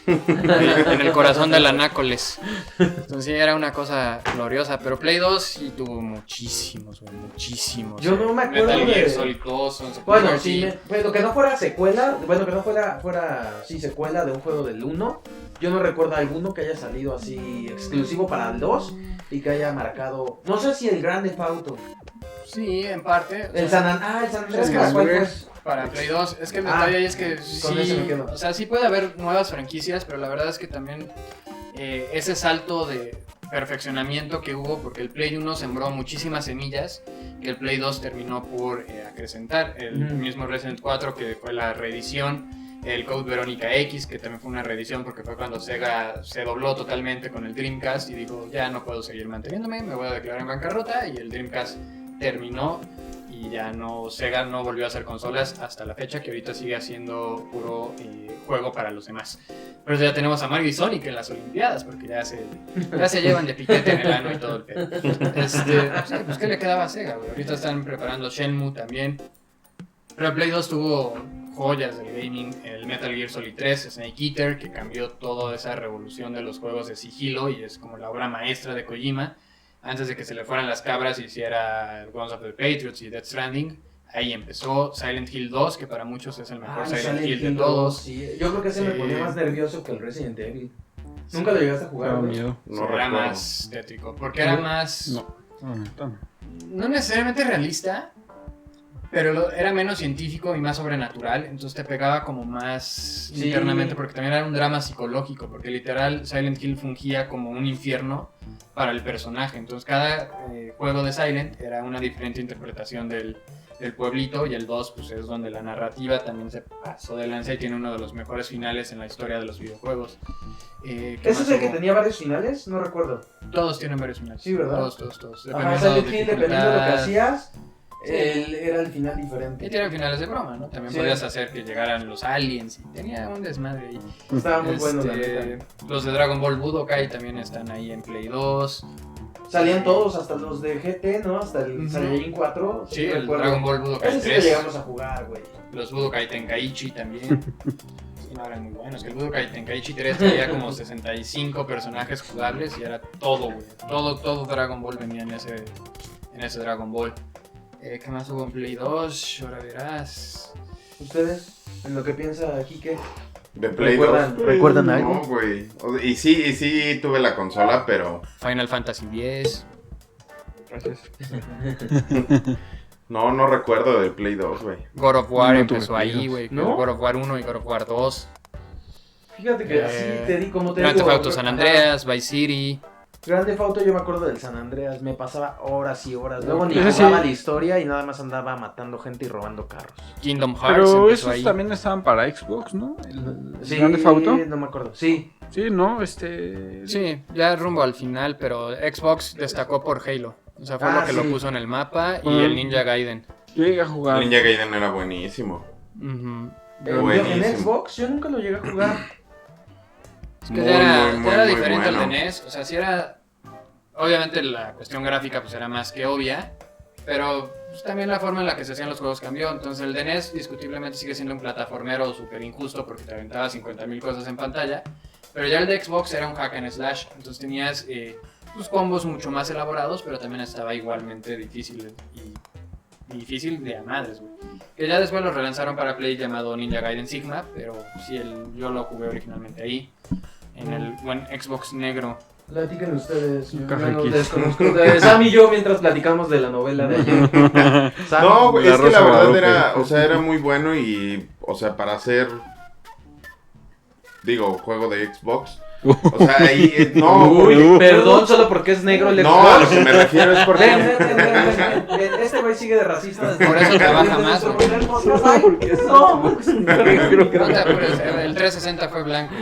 en el corazón de la Nácoles. Entonces sí, era una cosa gloriosa. Pero Play 2 sí tuvo muchísimos, güey, muchísimos. Yo no me acuerdo Metal Gear de... Solid 2, Sunset Bueno, Liberty. sí, pero que no fuera secuela, bueno, que no fuera sí, secuela de un juego del 1. Yo no recuerdo alguno que haya salido así exclusivo para el 2 y que haya marcado, no sé si el Grand Theft Auto. Sí, en parte. El San Andreas, Sí, ¿para cuál fue? Para Play 2, es que el detalle ahí es que con ese me quedo. o sea, sí puede haber nuevas franquicias, pero la verdad es que también ese salto de perfeccionamiento que hubo, porque el Play 1 sembró muchísimas semillas, que el Play 2 terminó por acrecentar. El mismo Resident 4, que fue la reedición, el Code Verónica X, que también fue una reedición porque fue cuando Sega se dobló totalmente con el Dreamcast y dijo, ya no puedo seguir manteniéndome, me voy a declarar en bancarrota, y el Dreamcast terminó y ya no, Sega no volvió a hacer consolas hasta la fecha, que ahorita sigue haciendo puro juego para los demás. Por eso ya tenemos a Mario y Sonic en las Olimpiadas, porque ya se llevan de piquete en el ano y todo el pedo. Sí, pues ¿qué le quedaba a Sega, güey? Ahorita están preparando Shenmue también. Pero el Play 2 tuvo joyas del gaming, el Metal Gear Solid 3, Snake Eater, que cambió toda esa revolución de los juegos de sigilo y es como la obra maestra de Kojima. Antes de que se le fueran las cabras y hiciera Guns of the Patriots y Death Stranding, ahí empezó. Silent Hill 2, que para muchos es el mejor Silent Hill de todos. Sí. Yo creo que ese me Sí. ponía más nervioso que el Resident Evil. ¿Nunca lo llegaste a jugar, Tengo güey? miedo. No Era recuerdo. más tétrico, porque era más... No. no necesariamente realista, pero era menos científico y más sobrenatural, entonces te pegaba como más Sí. internamente, porque también era un drama psicológico, porque literal Silent Hill fungía como un infierno para el personaje, entonces cada juego de Silent era una diferente interpretación del pueblito, y el 2 pues es donde la narrativa también se pasó de lanza y tiene uno de los mejores finales en la historia de los videojuegos. ¿Qué ¿Ese más es el que hubo? tenía varios finales? No recuerdo. Todos tienen varios finales. Sí, ¿verdad? Todos. Ajá, Dependiendo Silent de Hill, dependiendo de lo que dificultad. hacías, Sí. era el final Y diferente. tienen finales de broma, ¿no? También Sí. podías hacer que llegaran los aliens. Y tenía un desmadre ahí. Estaba muy bueno, la neta. Los de Dragon Ball Budokai también están ahí en Play 2. Salían todos, hasta los de GT, ¿no? Hasta el Ujú. Saiyajin 4. Sí, el recuerdo. Dragon Ball Budokai Ese sí lo 3. llegamos a jugar, güey. Los Budokai Tenkaichi también. Sí, no, eran muy buenos. Que el Budokai Tenkaichi 3 tenía como 65 personajes jugables y era todo, güey. Todo Dragon Ball venía en ese Dragon Ball. ¿Qué más hubo en Play 2? Ahora verás. ¿Ustedes? En lo que piensa Kike. De Play ¿Recuerdan- 2. recuerdan No, algo? güey. Y sí tuve la consola, pero Final Fantasy X. Gracias. no recuerdo de Play 2, güey. God of War No empezó tuve ahí, Play güey. ¿No? God of War 1 y God of War 2. Fíjate que así te di como te Grand digo. Theft Auto San Andreas, Vice City. Grand Theft Auto, yo me acuerdo del San Andreas, me pasaba horas y horas. Luego ni Ese jugaba sí. la historia y nada más andaba matando gente y robando carros. Kingdom Hearts Pero empezó esos ahí. también estaban para Xbox, ¿no? El Sí, Grand Theft Auto. no me acuerdo. Sí, Sí, ¿no? Sí, ya rumbo al final, pero Xbox destacó por Halo. O sea, fue Ah, lo que sí. lo puso en el mapa y Mm. el Ninja Gaiden. Yo llegué a jugar. Ninja Gaiden era buenísimo. Ujú. en Buenísimo. Xbox yo nunca lo llegué a jugar. Es que Muy, ya era, muy, ya era muy diferente bueno. al de NES. O sea, sí era... Obviamente la cuestión gráfica pues era más que obvia, pero pues, también la forma en la que se hacían los juegos cambió. Entonces el de NES discutiblemente sigue siendo un plataformero súper injusto porque te aventaba 50,000 cosas en pantalla. Pero ya el de Xbox era un hack and slash, entonces tenías pues, combos mucho más elaborados, pero también estaba igualmente difícil y difícil de a madres, güey. Que ya después lo relanzaron para Play llamado Ninja Gaiden Sigma, pero sí, yo lo jugué originalmente ahí, en el buen Xbox negro. Platiquen ustedes. Yo Café no Kiss. desconozco. Sam y yo mientras platicamos de la novela de ayer. Sam, No, güey, La es que la Rosa verdad Guadalupe. era, o sea, era muy bueno y, o sea, para hacer, digo, juego de Xbox, o sea, ahí, no, Uy, güey. perdón, solo porque es negro el No, a lo que me refiero es porque... Ven, este güey sigue de racista. desde- Por eso trabaja desde más, nuestro güey. primer podcast. Ay, no. No te apures, el 360 fue blanco.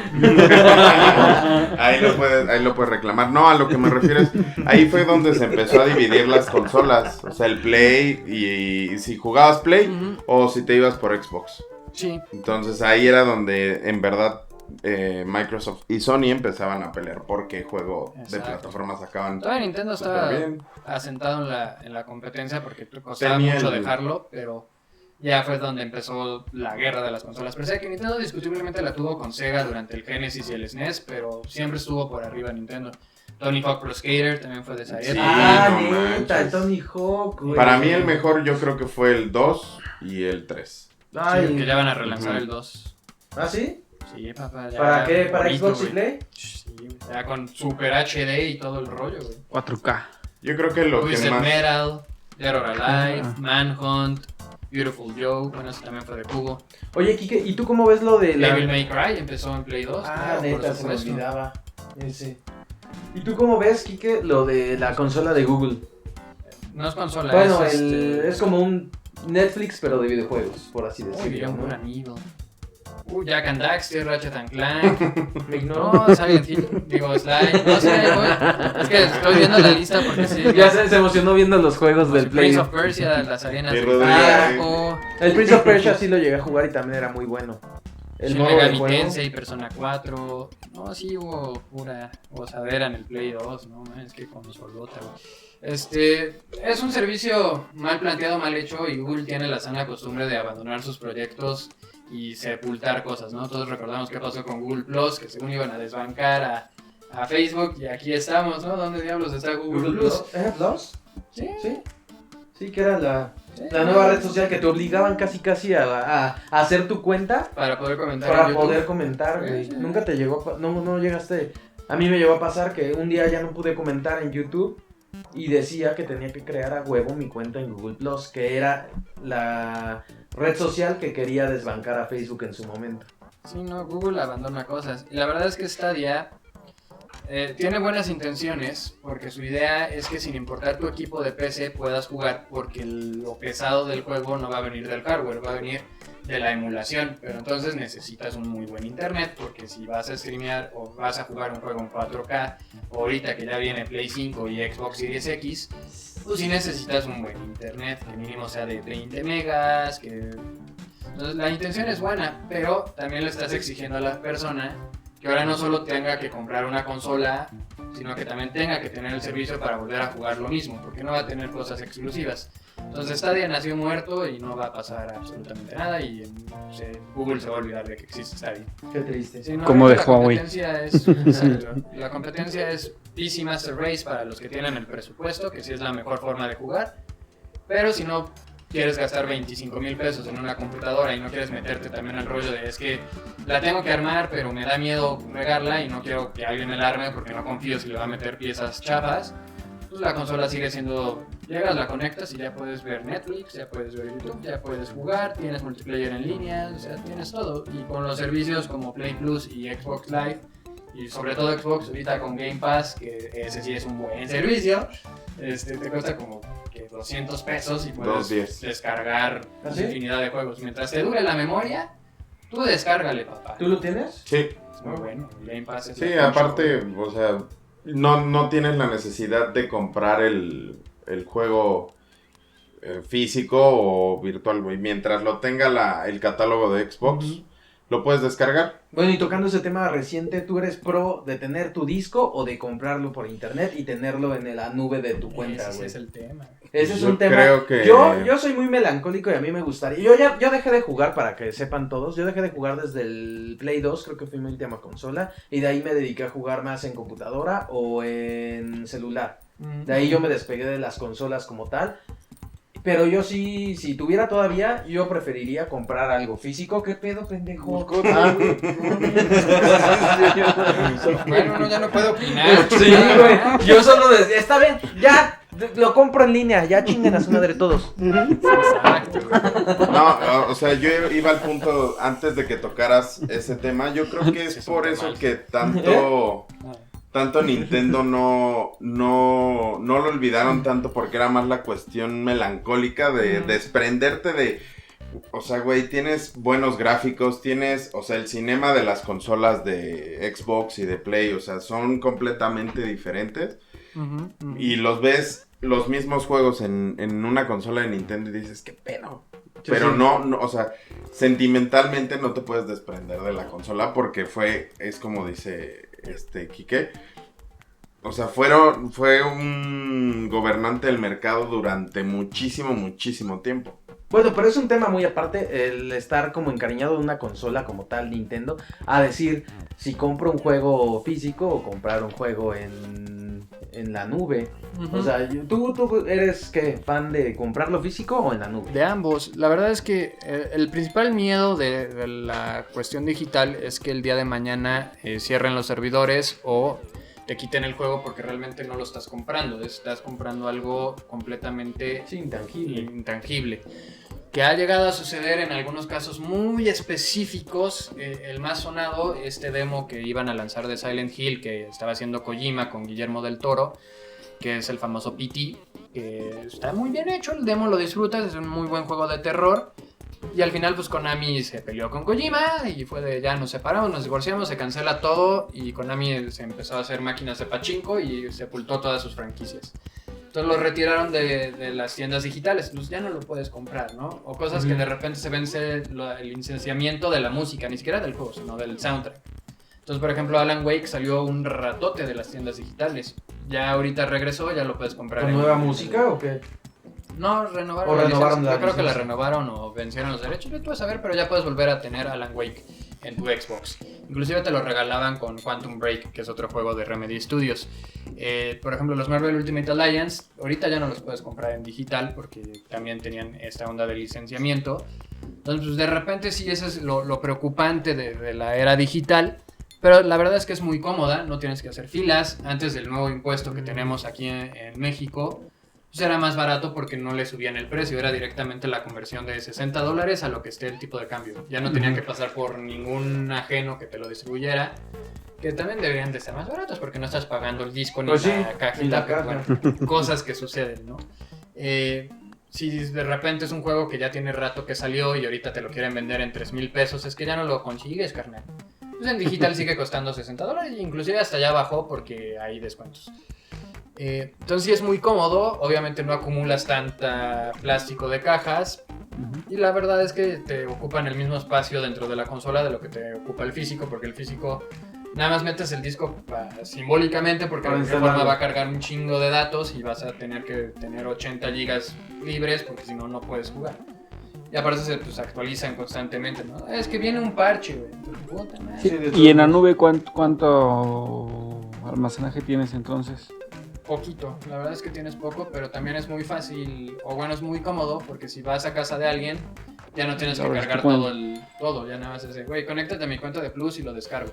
Ahí lo puedes reclamar. No, a lo que me refiero es, ahí fue donde se empezó a dividir las consolas, o sea, el Play y si jugabas Play Ujú. o si te ibas por Xbox. Sí, Entonces ahí era donde en verdad Microsoft y Sony empezaban a pelear por qué juego de Exacto. plataforma sacaban todavía Nintendo estaba súper bien. asentado en la competencia porque costaba Tenía mucho el- dejarlo, pero ya fue donde empezó la guerra de las consolas per se, que Nintendo discutiblemente la tuvo con Sega durante el Genesis y el SNES, pero siempre estuvo por arriba Nintendo. Tony Hawk Pro Skater también fue de esa Sí, época. Ah, no neta, el manches. Tony Hawk, güey. Para mí el mejor yo creo que fue el 2 y el 3. Ay, Sí, que ya van a relanzar Ujú. el 2. ¿Ah, sí? Sí, papá. Ya ¿Para qué? ¿Para bonito, Xbox y güey. Play? Sí, güey, ya con Super HD y todo el rollo, güey. 4K. Yo creo que lo que Twisted más... Metal, Dead or Alive, Ah. Manhunt, Beautiful Joe, bueno, ese también fue de Cubo. Oye, Kike, ¿y tú cómo ves lo de la... Devil May Cry empezó en Play 2. Ah, claro, neta, por se me supuesto. olvidaba. Ese. ¿Y tú cómo ves, Kike, lo de la consola de Google? No es consola, Bueno, es es como un Netflix, pero de videojuegos, por así Uy, decirlo, un ¿no? amigo. Jack and Daxter, Ratchet and Clank. Me ignoro. No, Silent Hill, digo, Sly. No sé, güey. Es que estoy viendo la lista porque sí. Ya se emocionó viendo los juegos del Play. Prince of Persia, las arenas Sí, del Rodrigo, tiempo. El Prince of Persia sí lo llegué a jugar y también era muy bueno. El Shin modo de Megami juego. Tensei, Persona 4. No, sí hubo pura gozadera en el Play 2, no, man, es que con solota, güey. Es un servicio mal planteado, mal hecho, y Google tiene la sana costumbre de abandonar sus proyectos y sepultar cosas, ¿no? Todos recordamos qué pasó con Google Plus, que según iban a desbancar a Facebook, y aquí estamos, ¿no? ¿Dónde diablos está Google Plus? ¿Era Plus? Sí, Sí. Sí, que era la sí, nueva red social que te obligaban casi a hacer tu cuenta para poder comentar en para YouTube. poder comentar, güey. Sí, sí. Nunca te llegó, no llegaste. A mí me llegó a pasar que un día ya no pude comentar en YouTube y decía que tenía que crear a huevo mi cuenta en Google Plus, que era la red social que quería desbancar a Facebook en su momento. Sí, no, Google abandona cosas. Y la verdad es que Stadia tiene buenas intenciones, porque su idea es que sin importar tu equipo de PC puedas jugar, porque lo pesado del juego no va a venir del hardware, va a venir de la emulación. Pero entonces necesitas un muy buen internet, porque si vas a streamear o vas a jugar un juego en 4K, ahorita que ya viene Play 5 y Xbox Series X, pues sí necesitas un buen internet, que mínimo sea de 20 megas, que... Entonces la intención es buena, pero también le estás exigiendo a la persona que ahora no solo tenga que comprar una consola, sino que también tenga que tener el servicio para volver a jugar lo mismo, porque no va a tener cosas exclusivas. Entonces Stadia nació muerto y no va a pasar absolutamente nada, y Google se va a olvidar de que existe Stadia. Qué triste. Sí, no, Como de la Huawei. competencia es, exacto. La competencia es PC Master Race para los que tienen el presupuesto, que sí es la mejor forma de jugar, pero si no quieres gastar 25 mil pesos en una computadora y no quieres meterte también al rollo de es que la tengo que armar, pero me da miedo regarla y no quiero que alguien me la arme porque no confío si le va a meter piezas chafas, pues la consola sigue siendo, llegas, la conectas y ya puedes ver Netflix, ya puedes ver YouTube, ya puedes jugar, tienes multiplayer en línea, o sea, tienes todo. Y con los servicios como Play Plus y Xbox Live, y sobre todo Xbox ahorita con Game Pass, que ese sí es un buen servicio, te cuesta como que 200 pesos y puedes $2.10. descargar ¿Ah, sí? infinidad de juegos. Mientras te dure la memoria, tú descárgale, papá. ¿Tú lo tienes? Sí, Es muy bueno, el Game Pass es sí, la aparte, o sea, no tienes la necesidad de comprar el juego físico o virtual, güey. Mientras lo tenga el catálogo de Xbox, Ujú. lo puedes descargar. Bueno, y tocando ese tema reciente, ¿tú eres pro de tener tu disco o de comprarlo por internet y tenerlo en la nube de tu cuenta, Ese sí güey? es el tema. Ese es Yo un tema. creo que- Yo soy muy melancólico y a mí me gustaría. Yo dejé de jugar, para que sepan todos. Yo dejé de jugar desde el Play 2, creo que fue mi última consola. Y de ahí me dediqué a jugar más en computadora o en celular. De ahí yo me despegué de las consolas como tal. Pero yo sí, si tuviera todavía, yo preferiría comprar algo físico. ¿Qué pedo, pendejo? Ah, Bueno, uno ya no puede opinar. sí, güey. Yo solo decía, está bien, ya lo compro en línea, ya chinguen a su madre todos. Exacto, güey. No, o sea, yo iba al punto antes de que tocaras ese tema. Yo creo que Sí, es es un por tema. eso que tanto Nintendo no lo olvidaron tanto, porque era más la cuestión melancólica de desprenderte de... O sea, güey, tienes buenos gráficos, o sea, el cinema de las consolas de Xbox y de Play, o sea, son completamente diferentes. Y los ves, los mismos juegos en una consola de Nintendo y dices, qué pedo. Sí, Pero sí. no, o sea, sentimentalmente no te puedes desprender de la consola porque es como dice Quique. O sea, fue un gobernante del mercado durante muchísimo tiempo. Bueno, pero es un tema muy aparte el estar como encariñado de una consola como tal Nintendo, a decir si compro un juego físico o comprar un juego en la nube. Ujú. O sea, ¿tú eres qué, fan de comprarlo físico o en la nube? De ambos. La verdad es que el principal miedo de la cuestión digital es que el día de mañana cierren los servidores o te quiten el juego porque realmente no lo estás comprando. Estás comprando algo completamente Sí, intangible. Que ha llegado a suceder en algunos casos muy específicos. El más sonado, este demo que iban a lanzar de Silent Hill, que estaba haciendo Kojima con Guillermo del Toro, que es el famoso PT. Está muy bien hecho, el demo lo disfrutas, es un muy buen juego de terror. Y al final pues Konami se peleó con Kojima y fue de ya nos separamos, nos divorciamos, se cancela todo y Konami se empezó a hacer máquinas de pachinko y sepultó todas sus franquicias. Entonces lo retiraron de las tiendas digitales, pues ya no lo puedes comprar, ¿no? O cosas que de repente se vence el licenciamiento de la música, ni siquiera del juego, sino del soundtrack. Entonces, por ejemplo, Alan Wake salió un ratote de las tiendas digitales. Ya ahorita regresó, ya lo puedes comprar. ¿Con nueva música o qué? No, renovaron O renovaron licencia. la Yo creo que la licencia. renovaron o vencieron los derechos, no puedes saber, pero ya puedes volver a tener Alan Wake en tu Xbox. Inclusive te lo regalaban con Quantum Break, que es otro juego de Remedy Studios. Por ejemplo, los Marvel Ultimate Alliance, ahorita ya no los puedes comprar en digital porque también tenían esta onda de licenciamiento. Entonces, pues, de repente sí, eso es lo preocupante de la era digital. Pero la verdad es que es muy cómoda, no tienes que hacer filas. Antes del nuevo impuesto que tenemos aquí en México, pues era más barato porque no le subían el precio, era directamente la conversión de $60 a lo que esté el tipo de cambio. Ya no tenían que pasar por ningún ajeno que te lo distribuyera, que también deberían de ser más baratos porque no estás pagando el disco ni Pues sí, la cajita, ni la pero caja. bueno, cosas que suceden, ¿no? Si de repente es un juego que ya tiene rato que salió y ahorita te lo quieren vender en 3,000 pesos, es que ya no lo consigues, carnal. Pues en digital sigue costando $60 y inclusive hasta ya bajó porque hay descuentos. Entonces sí es muy cómodo, obviamente no acumulas tanta plástico de cajas y la verdad es que te ocupan el mismo espacio dentro de la consola de lo que te ocupa el físico, porque el físico nada más metes el disco simbólicamente porque de Para alguna forma instalarlo. va a cargar un chingo de datos y vas a tener que tener 80 gigas libres porque si no, no puedes jugar. Y aparte se actualizan constantemente, ¿no? Es que viene un parche, güey. Puta madre. Sí, Sí, de y todo. en la nube, ¿cuánto almacenaje tienes entonces? Poquito, la verdad es que tienes poco, pero también es muy fácil, o bueno, es muy cómodo, porque si vas a casa de alguien, ya no tienes que Ahora, cargar ¿qué pueden? todo, ya nada más es de, güey, conéctate a mi cuenta de Plus y lo descargo.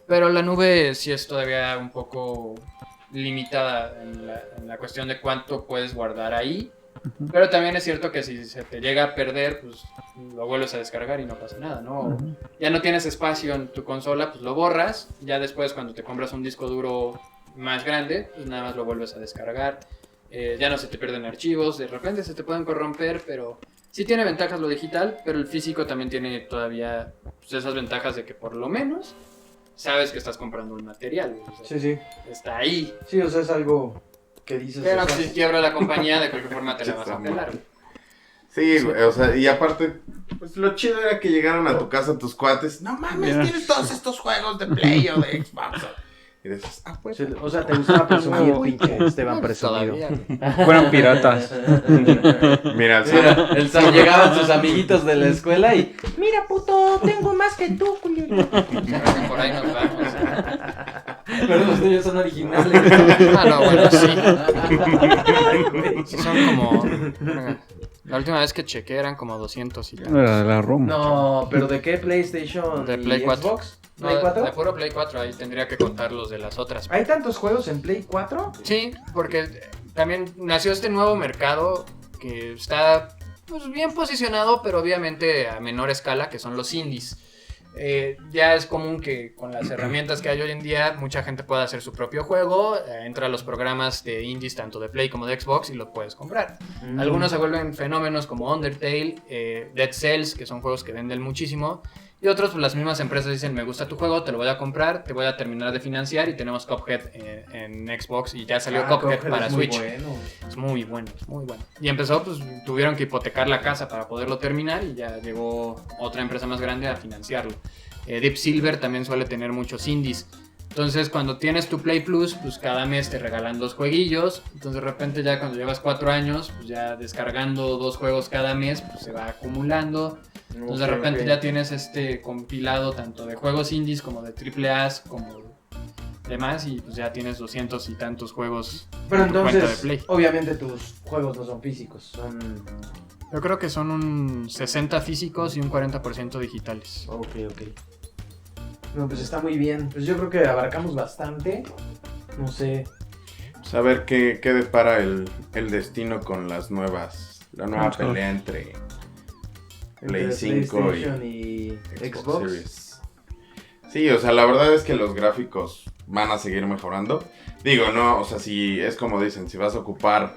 Pero la nube sí es todavía un poco limitada en la cuestión de cuánto puedes guardar ahí, pero también es cierto que si se te llega a perder, pues lo vuelves a descargar y no pasa nada, ¿no? Ya no tienes espacio en tu consola, pues lo borras, ya después cuando te compras un disco duro más grande, pues nada más lo vuelves a descargar, ya no se te pierden archivos, de repente se te pueden corromper, pero sí tiene ventajas lo digital, pero el físico también tiene todavía pues, esas ventajas de que por lo menos sabes que estás comprando un material, o sea, Sí, sí. está ahí, Sí, o sea, es algo que dices. pero o sea, si quiebra la compañía de cualquier forma te la vas a pelar. Güey. Sí, güey, o sea, y aparte, pues lo chido era que llegaran a tu casa tus cuates. No mames, Mira. tienes todos estos juegos de Play o de Xbox. Y dices, pues. sí, o sea, te gustaba presumir, pinche Esteban No, pues, presumido. todavía, güey. Fueron piratas. Mira, Mira, llegaban sus amiguitos de la escuela y mira puto, tengo más que tú, culero. Creo que por ahí nos vamos. Pero los tuyos son originales. Ah, no, bueno, sí. Sí son como... La última vez que chequé eran como 200 y tal. No era de la Roma. No, pero ¿de qué PlayStation? De y Play 4. Xbox? No, ¿Play de 4? puro Play 4, ahí tendría que contar los de las otras. ¿Hay tantos juegos en Play 4? Sí, porque también nació este nuevo mercado que está pues, bien posicionado, pero obviamente a menor escala, que son los indies. Ya es común que con las herramientas que hay hoy en día, mucha gente pueda hacer su propio juego, entra a los programas de indies tanto de Play como de Xbox y lo puedes comprar. Algunos se vuelven fenómenos como Undertale, Dead Cells, que son juegos que venden muchísimo. Y otros, pues las mismas empresas dicen, me gusta tu juego, te lo voy a comprar, te voy a terminar de financiar y tenemos Cuphead en Xbox y ya salió Cuphead para es muy Switch. bueno. Es muy bueno, es muy bueno. Y empezó, pues tuvieron que hipotecar la casa para poderlo terminar y ya llegó otra empresa más grande a financiarlo. Deep Silver también suele tener muchos indies. Entonces, cuando tienes tu Play Plus, pues cada mes te regalan 2 jueguillos. Entonces, de repente ya cuando llevas 4 años, pues ya descargando 2 juegos cada mes, pues se va acumulando. Entonces, de repente ya tienes compilado tanto de juegos indies como de AAA como demás, y pues ya tienes 200 y tantos juegos Pero en tu cuenta de entonces, Play. obviamente tus juegos no son físicos, son... Yo creo que son un 60 físicos y un 40% digitales. Ok. No, pues está muy bien. Pues yo creo que abarcamos bastante. No sé. Pues a ver qué depara el destino con la nueva pelea entre Play 5 PlayStation y Xbox. Series. Sí, o sea, la verdad es que los gráficos van a seguir mejorando. Digo, no, o sea, si es como dicen, si vas a ocupar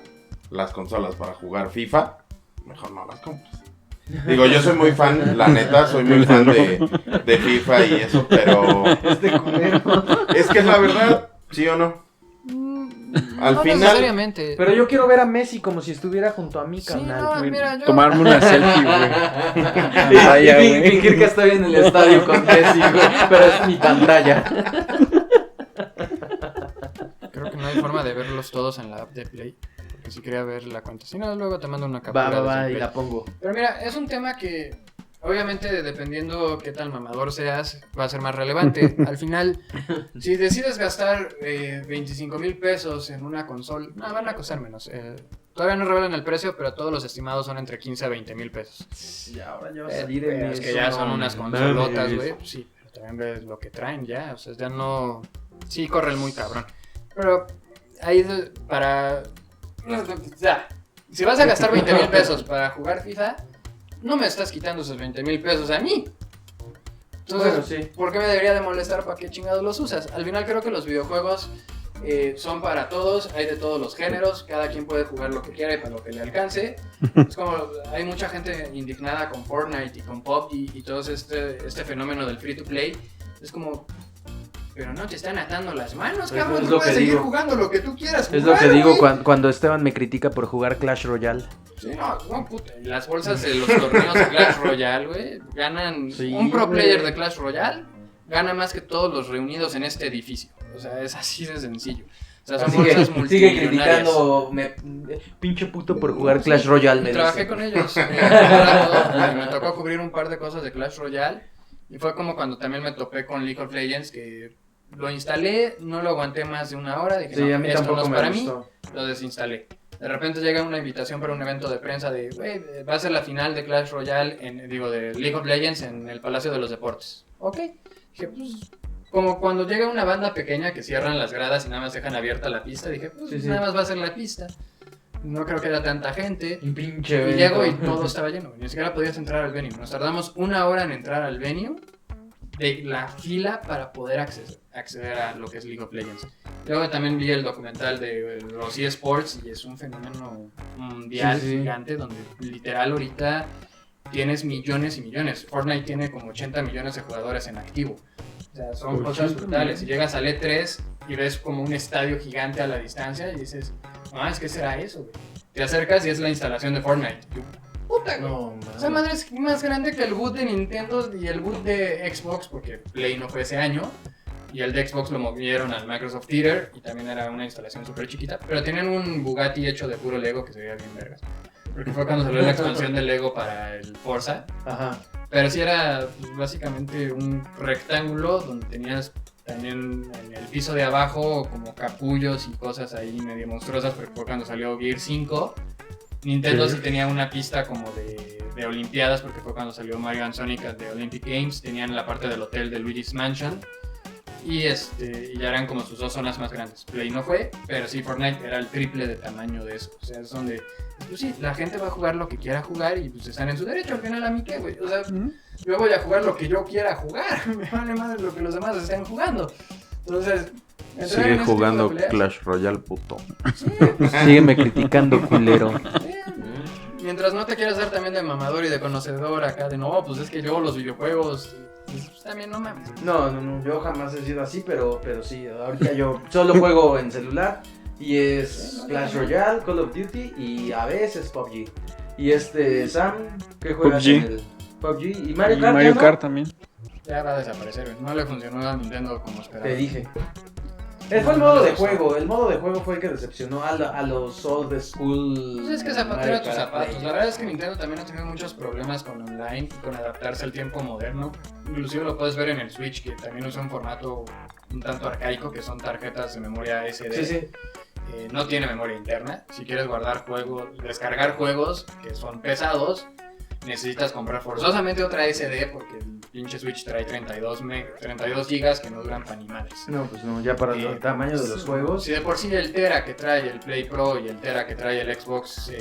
las consolas para jugar FIFA, mejor no las compres. Digo, yo soy muy fan, la neta, soy muy fan de FIFA y eso, pero... Culero. Es que es la verdad, ¿sí o no? Al no final... necesariamente. Pero yo quiero ver a Messi como si estuviera junto a mí, Sí, carnal. no, mira, yo... Tomarme una selfie, güey. Y Vaya, güey. fingir que estoy en el estadio con Messi, güey, pero es mi pantalla. Creo que no hay forma de verlos todos en la app de Play. Porque si quería ver la cuenta. Si no, luego te mando una captura. Va, desde y Play. la pongo. Pero mira, es un tema que obviamente dependiendo qué tal mamador seas, va a ser más relevante. Al final, si decides gastar 25,000 pesos en una consola, no, van a costar menos. Todavía no revelan el precio, pero todos los estimados son entre 15 a 20,000 pesos. Y ahora ya va a salir en Pero es que eso, ya no son unas mames. consolotas, güey. Pues sí, pero también ves lo que traen ya. O sea, ya no... Sí, corren muy cabrón. Pero ahí para... Ya. Si vas a gastar 20,000 pesos para jugar FIFA, no me estás quitando esos 20,000 pesos a mí. Entonces, Bueno, sí. ¿por qué me debería de molestar? ¿Para qué chingados los usas? Al final creo que los videojuegos son para todos, hay de todos los géneros, cada quien puede jugar lo que quiera y para lo que le alcance. Es como, hay mucha gente indignada con Fortnite y con PUBG y todo este fenómeno del free to play. Es como... Pero no te están atando las manos, cabrón. Es Tú lo puedes que seguir digo. jugando lo que tú quieras jugar, Es lo que digo güey. cuando Esteban me critica por jugar Clash Royale. Sí, no, puta. Y las bolsas de los torneos de Clash Royale, güey, ganan... Sí, un pro güey. player de Clash Royale gana más que todos los reunidos en este edificio. O sea, es así de sencillo. O sea, son Así bolsas sigue multimillonarias. criticando, pinche puto por jugar Clash Royale. Me Trabajé dice. con ellos. Me tocó cubrir un par de cosas de Clash Royale. Y fue como cuando también me topé con League of Legends, que lo instalé, no lo aguanté más de una hora. Dije, Sí, no, a mí esto tampoco no es me para gustó. mí, lo desinstalé. De repente llega una invitación para un evento de prensa de, güey, va a ser la final de Clash Royale, de League of Legends en el Palacio de los Deportes. Ok. Dije, pues, como cuando llega una banda pequeña que cierran las gradas y nada más dejan abierta la pista, dije, pues Sí. nada más va a ser la pista. No creo que haya tanta gente. Un pinche Y evento. llego y todo estaba lleno. Ni siquiera podías entrar al venue. Nos tardamos 1 hora en entrar al venue de la fila para poder acceder a lo que es League of Legends. Luego también vi el documental de los eSports y es un fenómeno mundial Sí. gigante donde literal ahorita tienes millones y millones. Fortnite tiene como 80 millones de jugadores en activo. O sea, son cosas brutales. Y llegas al E3 y ves como un estadio gigante a la distancia y dices, es que será eso, güey. Te acercas y es la instalación de Fortnite. Y yo, puta, güey. No, Esa madre es más grande que el boot de Nintendo y el boot de Xbox, porque Play no fue ese año. Y el de Xbox lo movieron al Microsoft Theater y también era una instalación súper chiquita. Pero tenían un Bugatti hecho de puro Lego que se veía bien vergas. Porque fue cuando salió la expansión de Lego para el Forza. Ajá. Pero sí era pues, básicamente un rectángulo donde tenías también en el piso de abajo como capullos y cosas ahí medio monstruosas, porque fue cuando salió Gear 5. Nintendo sí tenía una pista como de Olimpiadas, porque fue cuando salió Mario and Sonic de Olympic Games. Tenían la parte del hotel de Luigi's Mansion. Y ya eran como sus 2 zonas más grandes. Play no fue, pero sí Fortnite era el triple de tamaño de eso. O sea, es donde, pues sí, la gente va a jugar lo que quiera jugar y pues están en su derecho. Al final, ¿a mí qué, güey? O sea, yo voy a jugar lo que yo quiera jugar. Me vale madre lo que los demás estén jugando. Entonces, entrar en Sigue ese jugando tipo de peleas, Clash Royale, puto. sí, pues, Sígueme criticando, culero. sí. Mientras no te quieras dar también de mamador y de conocedor acá, de no, pues es que yo los videojuegos, pues también no mames. No, yo jamás he sido así, pero sí, ahorita yo solo juego en celular y es Clash Royale, Call of Duty y a veces PUBG. Y Sam, ¿qué juegas PUBG. en el PUBG? Y Mario Y Kart, Mario ¿no? Kart también. Ya va a desaparecer, no le funcionó a Nintendo como esperaba. Te dije. Fue el modo de juego. El modo de juego fue el que decepcionó a los old school. Pues es que zapatero a tus Mario zapatos. Kart. La verdad es que Nintendo también ha tenido muchos problemas con online y con adaptarse al tiempo moderno. Inclusive lo puedes ver en el Switch, que también usa un formato un tanto arcaico, que son tarjetas de memoria SD. Sí, sí. No tiene memoria interna. Si quieres guardar juegos, descargar juegos que son pesados, necesitas comprar forzosamente otra SD porque el pinche Switch trae 32 gigas que no duran para ni madres. No, pues no, ya para el tamaño de los juegos. Si de por sí el Tera que trae el Play Pro y el Tera que trae el Xbox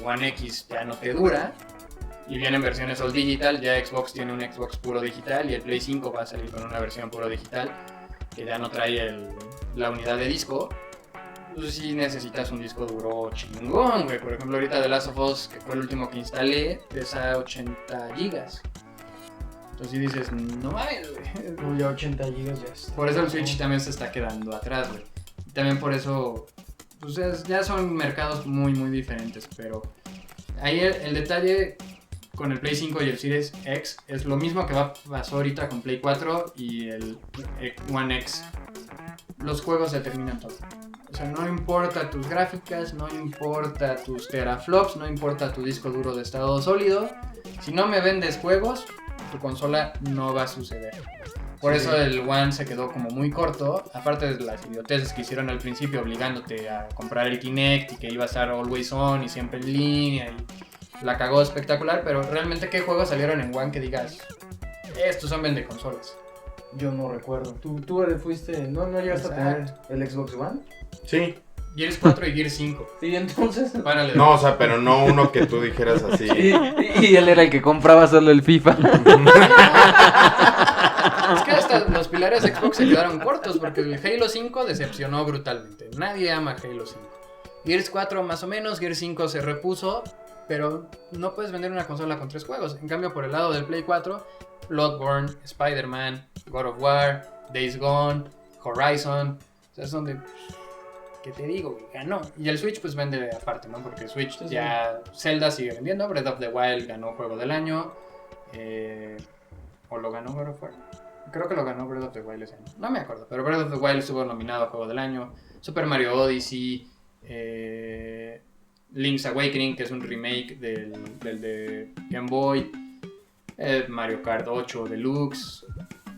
One X ya no te dura, y vienen versiones all digital, ya Xbox tiene un Xbox puro digital y el Play 5 va a salir con una versión puro digital que ya no trae la unidad de disco. Pues sí necesitas un disco duro chingón, güey. Por ejemplo, ahorita The Last of Us, que fue el último que instalé, pesa 80 gigas. Entonces sí dices, no mames, güey. No, ya 80 gigas ya está. Por eso el Switch también se está quedando atrás, güey. Y también por eso, pues ya son mercados muy, muy diferentes. Pero ahí el detalle con el Play 5 y el Series X es lo mismo que pasó ahorita con Play 4 y el One X. Los juegos se terminan todo. O sea, no importa tus gráficas, no importa tus teraflops, no importa tu disco duro de estado sólido. Si no me vendes juegos, tu consola no va a suceder. Por eso el One se quedó como muy corto. Aparte de las idioteces que hicieron al principio obligándote a comprar el Kinect y que iba a estar always on y siempre en línea. Y la cagó espectacular, pero realmente ¿qué juegos salieron en One que digas, estos son vende consolas? Yo no recuerdo. ¿Tú fuiste, no llegaste a tener el Xbox One? Sí. Gears 4 y Gears 5. Sí, entonces. Párale. No, o sea, pero no uno que tú dijeras así. Y él era el que compraba solo el FIFA. Es que hasta los pilares de Xbox se quedaron cortos porque el Halo 5 decepcionó brutalmente. Nadie ama Halo 5. Gears 4 más o menos, Gears 5 se repuso, pero no puedes vender una consola con 3 juegos. En cambio, por el lado del Play 4, Bloodborne, Spider-Man, God of War, Days Gone, Horizon. O sea, son de... ¿Qué te digo? Ganó. Y el Switch pues vende aparte, ¿no? Porque Switch Sí, ya... Zelda sigue vendiendo, Breath of the Wild ganó Juego del Año. ¿O lo ganó God of War? Creo que lo ganó Breath of the Wild ese año. No me acuerdo, pero Breath of the Wild estuvo nominado a Juego del Año. Super Mario Odyssey, Link's Awakening, que es un remake del de Game Boy, Mario Kart 8 Deluxe.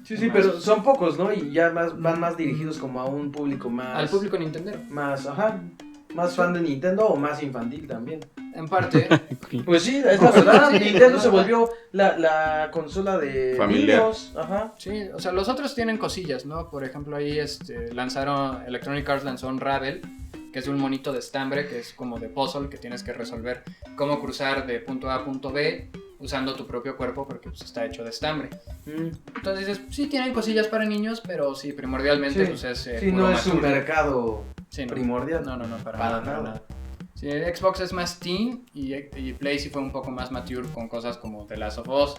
Sí, pero son pocos, ¿no? Y ya van más dirigidos como a un público más... Al público nintendero. Más fan de Nintendo o más infantil también. En parte. Pues sí, es la verdad. Nintendo se volvió la consola de familiar. niños. Ajá. Sí, o sea, los otros tienen cosillas, ¿no? Por ejemplo, ahí Electronic Arts lanzó un Ravel, que es un monito de estambre, que es como de puzzle, que tienes que resolver cómo cruzar de punto A a punto B usando tu propio cuerpo porque pues, está hecho de estambre. Entonces dices, sí tienen cosillas para niños, pero sí, primordialmente Sí. pues es Sí, puro no es un mature. mercado Sí, no. primordial. No, Para para nada. nada. Sí, Xbox es más teen y Play sí fue un poco más mature con cosas como The Last of Us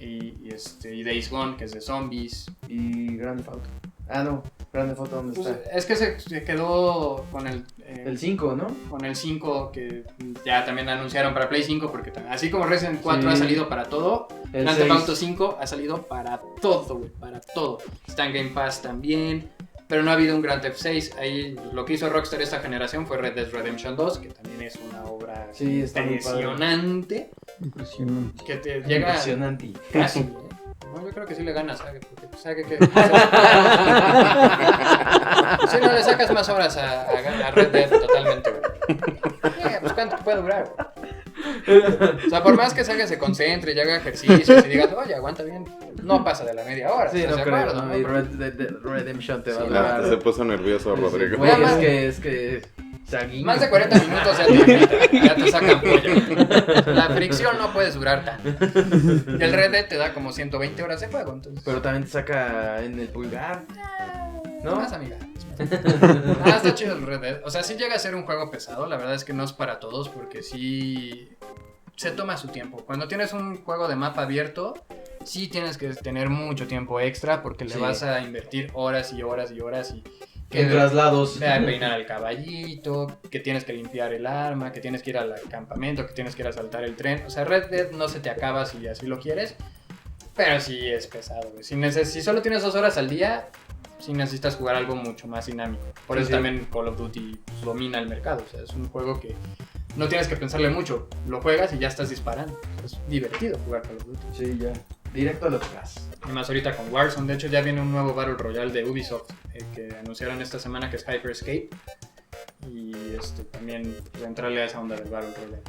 y Days Gone, que es de zombies. Y Grand Theft Auto. Ah, no. Grand Theft Auto, ¿dónde Pues, está? es que se quedó con El 5, ¿no? con el 5 que ya también anunciaron para Play 5 porque así como Resident 4 Sí. ha salido para todo, El Grand Theft 6. Auto 5 ha salido para todo, güey, para todo. Está en Game Pass también, pero no ha habido un Grand Theft 6. Ahí lo que hizo Rockstar esta generación fue Red Dead Redemption 2, que también es una obra Sí, está muy padre. impresionante, Impresionante. que te llega Impresionante. casi, ¿eh? No, yo creo que sí le gana a Sage, porque Sage que... Si no le sacas más horas a Red Dead totalmente, güey. Pues cuánto te puede durar, güey. O sea, por más que Sage se concentre y haga ejercicios y digas, oye, aguanta bien, no pasa de la media hora. Sí, ¿estás no de creo, acuerdo, ¿no? no? Y Red Dead Redemption te va a Sí, durar. Se puso nervioso Rodrigo. Güey, Nada más. es que Saguinho. Más de 40 minutos ya te sacan pollo. La fricción no puede durar tanto. Y el Red Dead te da como 120 horas de juego, entonces... Pero también te saca en el pulgar. ¿No? Más amiga. Está chido el Red Dead. O sea, sí llega a ser un juego pesado. La verdad es que no es para todos porque sí se toma su tiempo. Cuando tienes un juego de mapa abierto, sí tienes que tener mucho tiempo extra porque le Sí. vas a invertir horas y horas y horas y En traslados. ve a peinar al caballito, que tienes que limpiar el arma, que tienes que ir al campamento, que tienes que ir a saltar el tren. O sea, Red Dead no se te acaba si así lo quieres. Pero sí es pesado, güey. Si solo tienes 2 horas al día, sí necesitas jugar algo mucho más dinámico. Por eso también Call of Duty pues, domina el mercado. O sea, es un juego que no tienes que pensarle mucho. Lo juegas y ya estás disparando. Es divertido jugar Call of Duty. Sí, ya. Directo a lo que vas. Y más ahorita con Warzone. De hecho, ya viene un nuevo Battle Royale de Ubisoft que anunciaron esta semana, que es Hyper Escape. Y también pues, entrarle a esa onda del Battle Royale.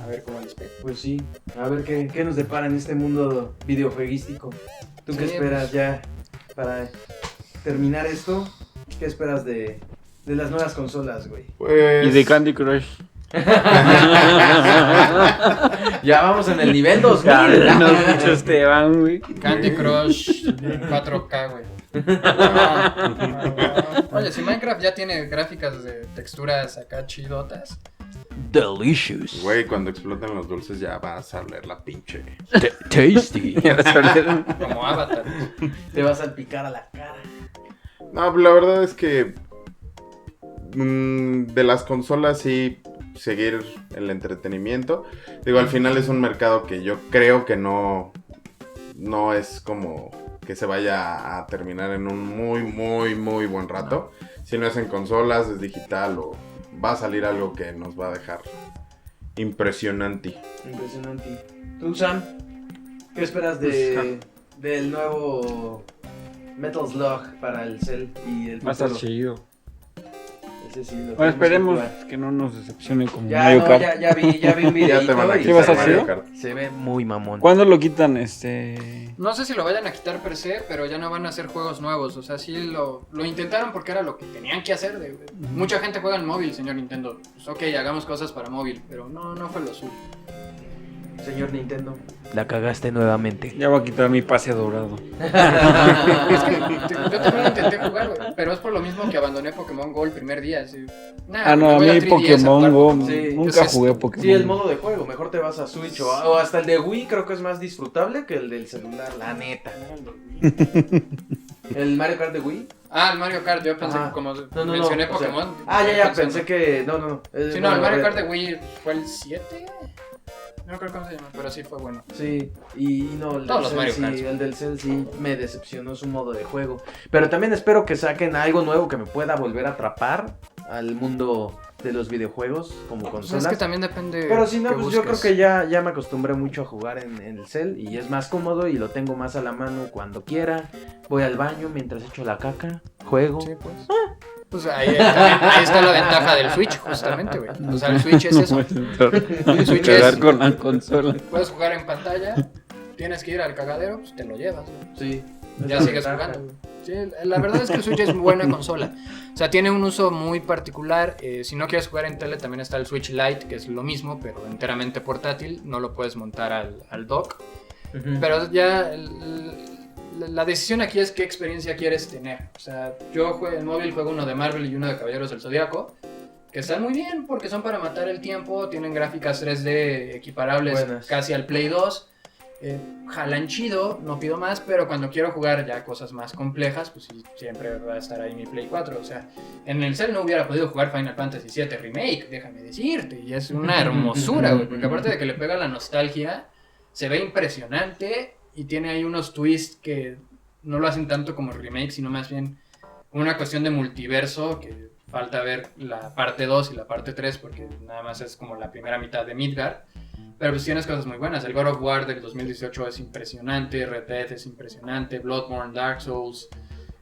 A ver cómo les pega. Pues sí, a ver qué nos depara en este mundo videojueguístico. ¿Tú qué esperas ya para terminar esto? ¿Qué esperas de las nuevas consolas, güey? Pues... Y de Candy Crush. Ya vamos en el nivel 2000. Los bichos te van, güey. Candy Crush 4K, güey. Oye, si Minecraft ya tiene gráficas de texturas acá chidotas. Delicious. Güey, cuando explotan los dulces ya vas a oler la pinche. Tasty. Como Avatar. Te vas a salpicar a la cara. No, la verdad es que de las consolas sí seguir el entretenimiento. Digo, al final es un mercado que yo creo que no es como que se vaya a terminar en un muy, muy, muy buen rato. Si no es en consolas, es digital o va a salir algo que nos va a dejar impresionante. Impresionante. ¿Tú, Sam? ¿Qué esperas del nuevo Metal Slug para el Cell y el Va a estar futuro? chido. Ese sí, lo Bueno, tenemos que esperemos jugar. que no nos decepcione como Ya, Mario no, Kart. ya vi un video. Ya te van a ¿Sí va a quitar estar Mario chido? Kart. Se ve muy mamón. ¿Cuándo lo quitan? No sé si lo vayan a quitar per se, pero ya no van a hacer juegos nuevos. O sea, sí lo intentaron porque era lo que tenían que hacer. Mucha gente juega en móvil, señor Nintendo. Pues ok, hagamos cosas para móvil, pero no fue lo suyo. Señor Nintendo. La cagaste nuevamente. Ya voy a quitar mi pase dorado. Es que yo también lo intenté jugar, güey, pero es por lo mismo que abandoné Pokémon GO el primer día. Así, Ah, no, a me voy mí 3DS Pokémon Go, Sí, nunca es jugué esto. Pokémon. Sí, el modo de juego. Mejor te vas a Switch o hasta el de Wii. Creo que es más disfrutable que el del celular, la neta. ¿El Mario Kart de Wii? Ah, el Mario Kart, yo pensé Ajá. que como No, mencioné o sea, Pokémon. ya, pensé que... No. Sí, no, el Mario Kart de Wii fue el 7. No creo cómo se llama, pero sí fue bueno. Sí, y no, el Todos los del Mario Cell, Kart. sí, el del Cell sí me decepcionó su modo de juego. Pero también espero que saquen algo nuevo que me pueda volver a atrapar al mundo de los videojuegos como Pues consolas. es que también depende. Pero si no, qué pues yo creo busques. que ya me acostumbré mucho a jugar en el Cell y es más cómodo y lo tengo más a la mano cuando quiera. Voy al baño mientras echo la caca, juego. Sí, pues. Pues ahí está la ventaja del Switch, justamente, güey. O sea, el Switch es eso. El Switch Quedar es, con la consola. puedes jugar en pantalla, tienes que ir al cagadero, pues te lo llevas, güey. Sí. Ya Esa sigues ventaja. jugando. Sí, la verdad es que el Switch es buena consola. O sea, tiene un uso muy particular. Si no quieres jugar en tele, también está el Switch Lite, que es lo mismo, pero enteramente portátil. No lo puedes montar al dock. Ujú. Pero ya la decisión aquí es qué experiencia quieres tener. O sea, yo en móvil juego uno de Marvel y uno de Caballeros del Zodiaco, que están muy bien porque son para matar el tiempo, tienen gráficas 3D equiparables Buenas. casi al Play 2. Jalan chido, no pido más, pero cuando quiero jugar ya cosas más complejas, pues sí, siempre va a estar ahí mi Play 4. O sea, en el Cell no hubiera podido jugar Final Fantasy VII Remake, déjame decirte, y es una hermosura, güey, porque aparte de que le pega la nostalgia, se ve impresionante y tiene ahí unos twists que no lo hacen tanto como remake, sino más bien una cuestión de multiverso, que falta ver la parte 2 y la parte 3 porque nada más es como la primera mitad de Midgard. Pero pues tienes cosas muy buenas. El God of War del 2018 es impresionante, Red Dead es impresionante, Bloodborne, Dark Souls,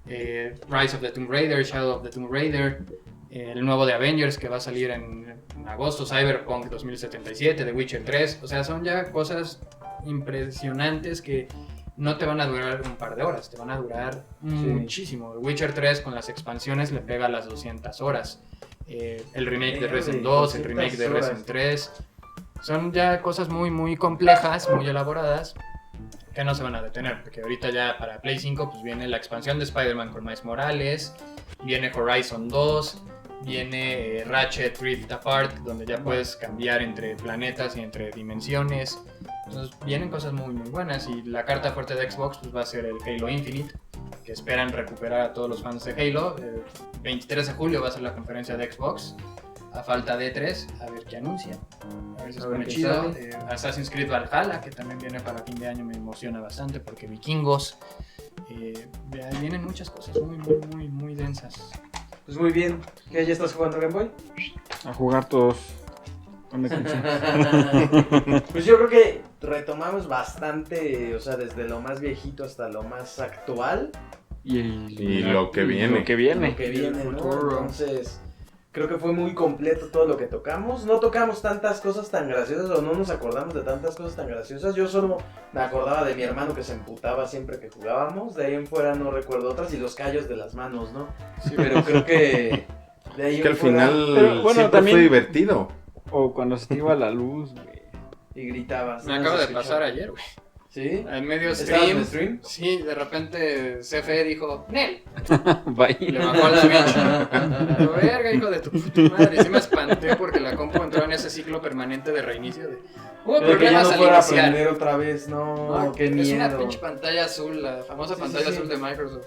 Rise of the Tomb Raider, Shadow of the Tomb Raider, el nuevo de Avengers que va a salir en agosto, Cyberpunk 2077, The Witcher 3. O sea, son ya cosas impresionantes que no te van a durar un par de horas, te van a durar muchísimo. The Witcher 3 con las expansiones le pega a las 200 horas. El remake de Resident 2, el remake de Resident 3. Son ya cosas muy, muy complejas, muy elaboradas, que no se van a detener, porque ahorita ya para Play 5 pues viene la expansión de Spider-Man con Miles Morales, viene Horizon 2, viene Ratchet Rift Apart, donde ya puedes cambiar entre planetas y entre dimensiones. Entonces vienen cosas muy, muy buenas, y la carta fuerte de Xbox pues va a ser el Halo Infinite, que esperan recuperar a todos los fans de Halo. El 23 de julio va a ser la conferencia de Xbox. a falta de 3, a ver qué anuncian. A ver si se A ver pone qué chido. sale. Assassin's Creed Valhalla, que también viene para fin de año, me emociona bastante porque vikingos. Vienen muchas cosas muy densas. Pues muy bien. ¿Qué, ya estás jugando Game Boy? A jugar todos. Con la canción. Pues yo creo que retomamos bastante, o sea, desde lo más viejito hasta lo más actual. Y lo que viene. Lo que viene. Lo que viene, El ¿no? futuro. Entonces, creo que fue muy completo todo lo que tocamos. No tocamos tantas cosas tan graciosas o no nos acordamos de tantas cosas tan graciosas. Yo solo me acordaba de mi hermano que se emputaba siempre que jugábamos. De ahí en fuera no recuerdo otras y los callos de las manos, ¿no? Sí, pero creo que de ahí Es que en al fuera... final Pero, bueno, siempre también- fue divertido. O cuando se te iba la luz, güey. Y gritabas. Me ¿no? acaba Se de escuchaba. pasar ayer, güey. ¿Sí? En medio ¿Estabas en stream. stream? Sí, de repente CFE dijo, Nel. Y Bye. le bajó la Switch. Pero, verga, hijo de tu puta madre. Y sí me espanté porque la compu entró en ese ciclo permanente de reinicio. Hubo De que ya problemas no al fuera a iniciar. aprender otra vez, no, qué Es una miedo. pinche pantalla azul, la famosa Sí, pantalla sí, sí. azul de Microsoft.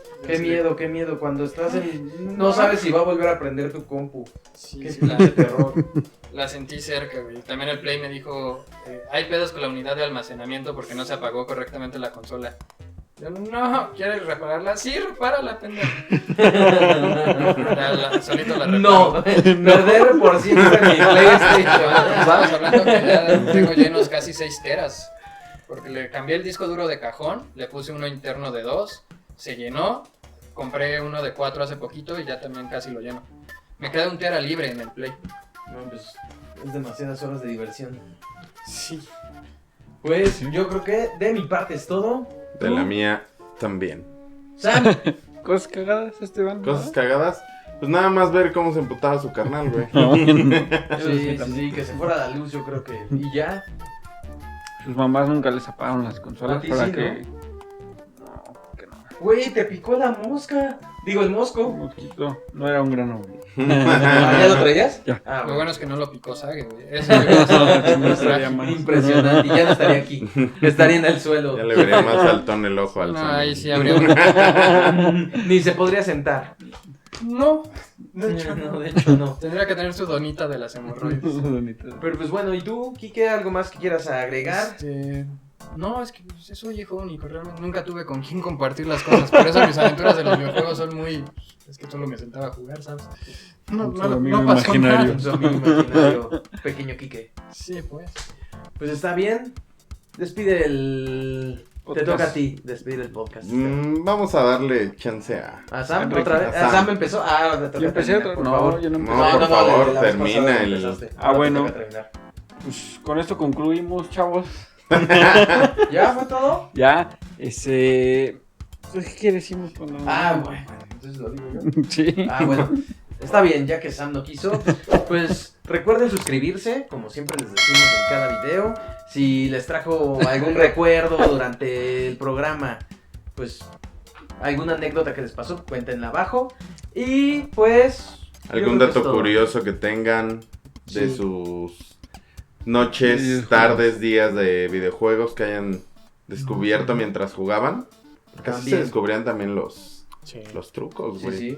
Qué miedo, cuando estás en... No sabes si va a volver a aprender tu compu. Sí, Qué sí, pinche terror. la sentí cerca, güey. También el Play me dijo, hay pedos con la unidad de almacenamiento porque no se apagó correctamente la consola. Yo, no, ¿quieres repararla? Sí, repárala, pendejo. Solito la reparo. No, perder por siempre mi PlayStation. Estamos hablando que ya tengo llenos casi 6 teras. Porque le cambié el disco duro de cajón, le puse uno interno de 2, se llenó, compré uno de 4 hace poquito y ya también casi lo lleno. Me queda 1 tera libre en el Play. No, pues es demasiadas horas de diversión. Sí. Pues yo creo que de mi parte es todo. De la mía también. Sam, Cosas cagadas, Esteban. Cosas cagadas. Pues nada más ver cómo se emputaba su carnal, güey. sí, que se fuera la luz, yo creo que. Y ya. Sus mamás nunca les apagaron las consolas A ti para sí, que... No, que no. Güey, te picó la mosca. Digo, el Un mosco. mosquito. No era un grano, güey. Ah, ¿ya lo traías? Ya. Ah, Lo bueno es que no lo picó Sage, güey. Eso hubiera sido No estaría trágico. mal. Impresionante. Y ya no estaría aquí. Estaría en el suelo. Ya le vería más saltón el ojo al No, Sam. ahí sí habría un... Ni se podría sentar. No, de hecho no. De hecho no. Tendría que tener su donita de las hemorroides. Bonito. Pero pues bueno, ¿y tú, Kike, algo más que quieras agregar? No, es que pues, soy hijo único, realmente nunca tuve con quién compartir las cosas. Por eso mis aventuras de los videojuegos son muy... Es que solo me sentaba a jugar, ¿sabes? Su amigo pasó imaginario. nada. Su amigo imaginario, pequeño Kike. Sí, pues. Pues está bien. Despide el... Podcast. Te toca a ti despedir el podcast. Vamos a darle chance a... ¿A Sam Enrique. otra vez? A Sam. Sam empezó. Ah, ahora te toca Yo empecé terminar, otra. por No, favor. yo no empecé. No, por favor, de la vez termina pasada el- empezaste. Ah, Ahora te bueno. toca terminar. Pues con esto concluimos, chavos. ¿Ya fue todo? Ya, pues, ¿qué decimos cuando... Ah, bueno. Entonces lo digo yo. Sí. Ah, bueno. Está bien, ya que Sam no quiso. Pues recuerden suscribirse, como siempre les decimos en cada video. Si les trajo algún recuerdo durante el programa, pues alguna anécdota que les pasó, cuéntenla abajo. Y pues... yo Algún creo que es dato todo. curioso que tengan de Sí. sus noches, Videojuegos. tardes, días de videojuegos que hayan descubierto mientras jugaban. Porque así se También. descubrían también los trucos, Sí, güey. sí.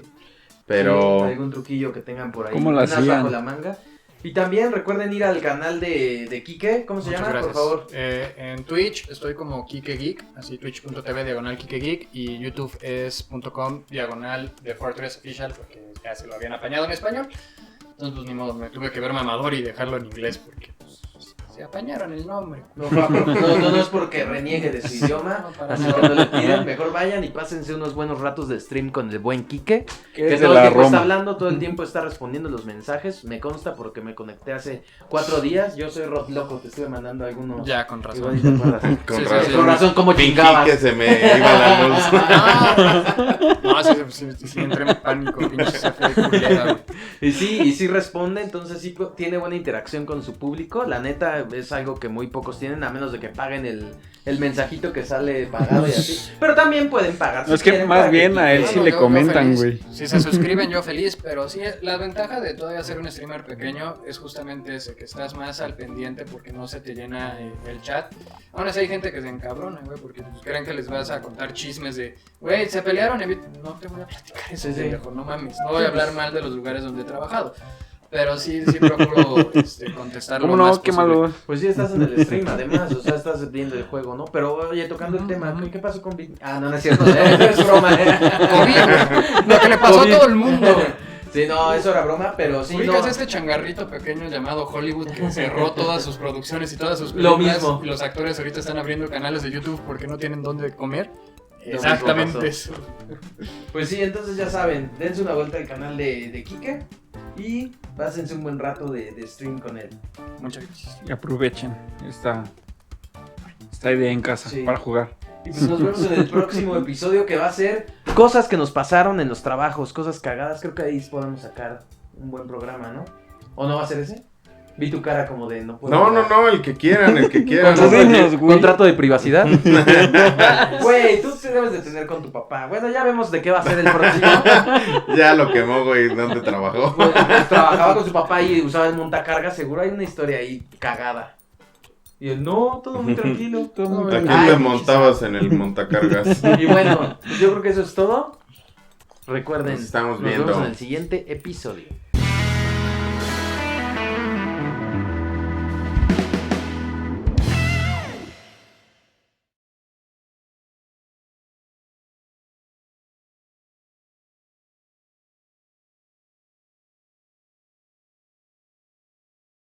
Pero... Sí, algún truquillo que tengan por ahí. ¿Cómo lo unas hacían? bajo la manga. Y también recuerden ir al canal de Kike. ¿Cómo se Muchas llama? gracias. Por favor. En Twitch estoy como Kike Geek, así twitch.tv/Kike Geek y YouTube es .com/The Fortress Official porque ya se lo habían apañado en español. Entonces pues ni modo, me tuve que ver mamador y dejarlo en inglés porque pues, se apañaron el nombre. No es porque reniegue de su idioma. No, para Así nada. que no le tiren. Mejor vayan y pásense unos buenos ratos de stream con el buen Kike. Que Que es de todo el la tiempo está Roma. hablando, todo el tiempo está respondiendo los mensajes. Me consta porque me conecté hace 4 días. Yo soy Rod Loco, te estuve mandando algunos. Ya, con Igual razón. ni te acuerdas. Con Sí, sí, razón. sí. Con razón, como Fingí chingabas. que se me iba la luz. No, sí, entré en pánico, pinche CFE culera, güey. Y sí responde, entonces sí tiene buena interacción con su público. La neta es algo que muy pocos tienen, a menos de que paguen el mensajito que sale pagado y así. Pero también pueden pagar. No, es que quieren más para bien a él Kike- sí Bueno, le yo comentan, feliz. güey. Si se suscriben, yo feliz, pero sí, la ventaja de todavía ser un streamer pequeño es justamente ese, que estás más al pendiente porque no se te llena el chat. Aún así hay gente que se encabrona, güey, porque pues, creen que les vas a contar chismes de, güey, se pelearon, no te voy a platicar eso, Sí, sí. pendejo, no mames, no voy a hablar mal de los lugares donde he trabajado. Pero sí procuro contestarlo ¿Cómo lo más no? Qué posible. malo. Pues sí, estás en el stream, además, o sea, estás viendo el juego, ¿no? Pero, oye, tocando el tema, ¿qué pasó con Big? Ah, no es cierto, es broma, COVID, lo que le pasó COVID. a todo el mundo. Sí, no, eso era broma, pero sí, ¿Ubicas no. este changarrito pequeño llamado Hollywood que cerró todas sus producciones y todas sus Lo películas? mismo. Y los actores ahorita están abriendo canales de YouTube porque no tienen dónde comer. Lo mismo Exactamente pasó. eso. Pues sí, entonces ya saben, dense una vuelta al canal de Kike y pásense un buen rato de stream con él. Muchas gracias. Y aprovechen esta idea en casa Sí. para jugar. Y pues nos vemos en el próximo episodio que va a ser cosas que nos pasaron en los trabajos, cosas cagadas. Creo que ahí podemos sacar un buen programa, ¿no? ¿O no va a ser ese? Vi tu cara como de no puedo. No, el que quieran, el que quieran. Contrato O sea, de- güey. Contrato de privacidad. Güey, tú te debes de tener con tu papá. Bueno, ya vemos de qué va a ser el próximo. ya lo quemó, güey, ¿dónde trabajó? Pues, trabajaba con su papá y usaba el montacargas. Seguro hay una historia ahí cagada. Y él, no, todo muy tranquilo. Todo muy ¿A quién Ay, le montabas en el montacargas? Y bueno, yo creo que eso es todo. Recuerden, Nos estamos nos viendo. vemos en el siguiente episodio.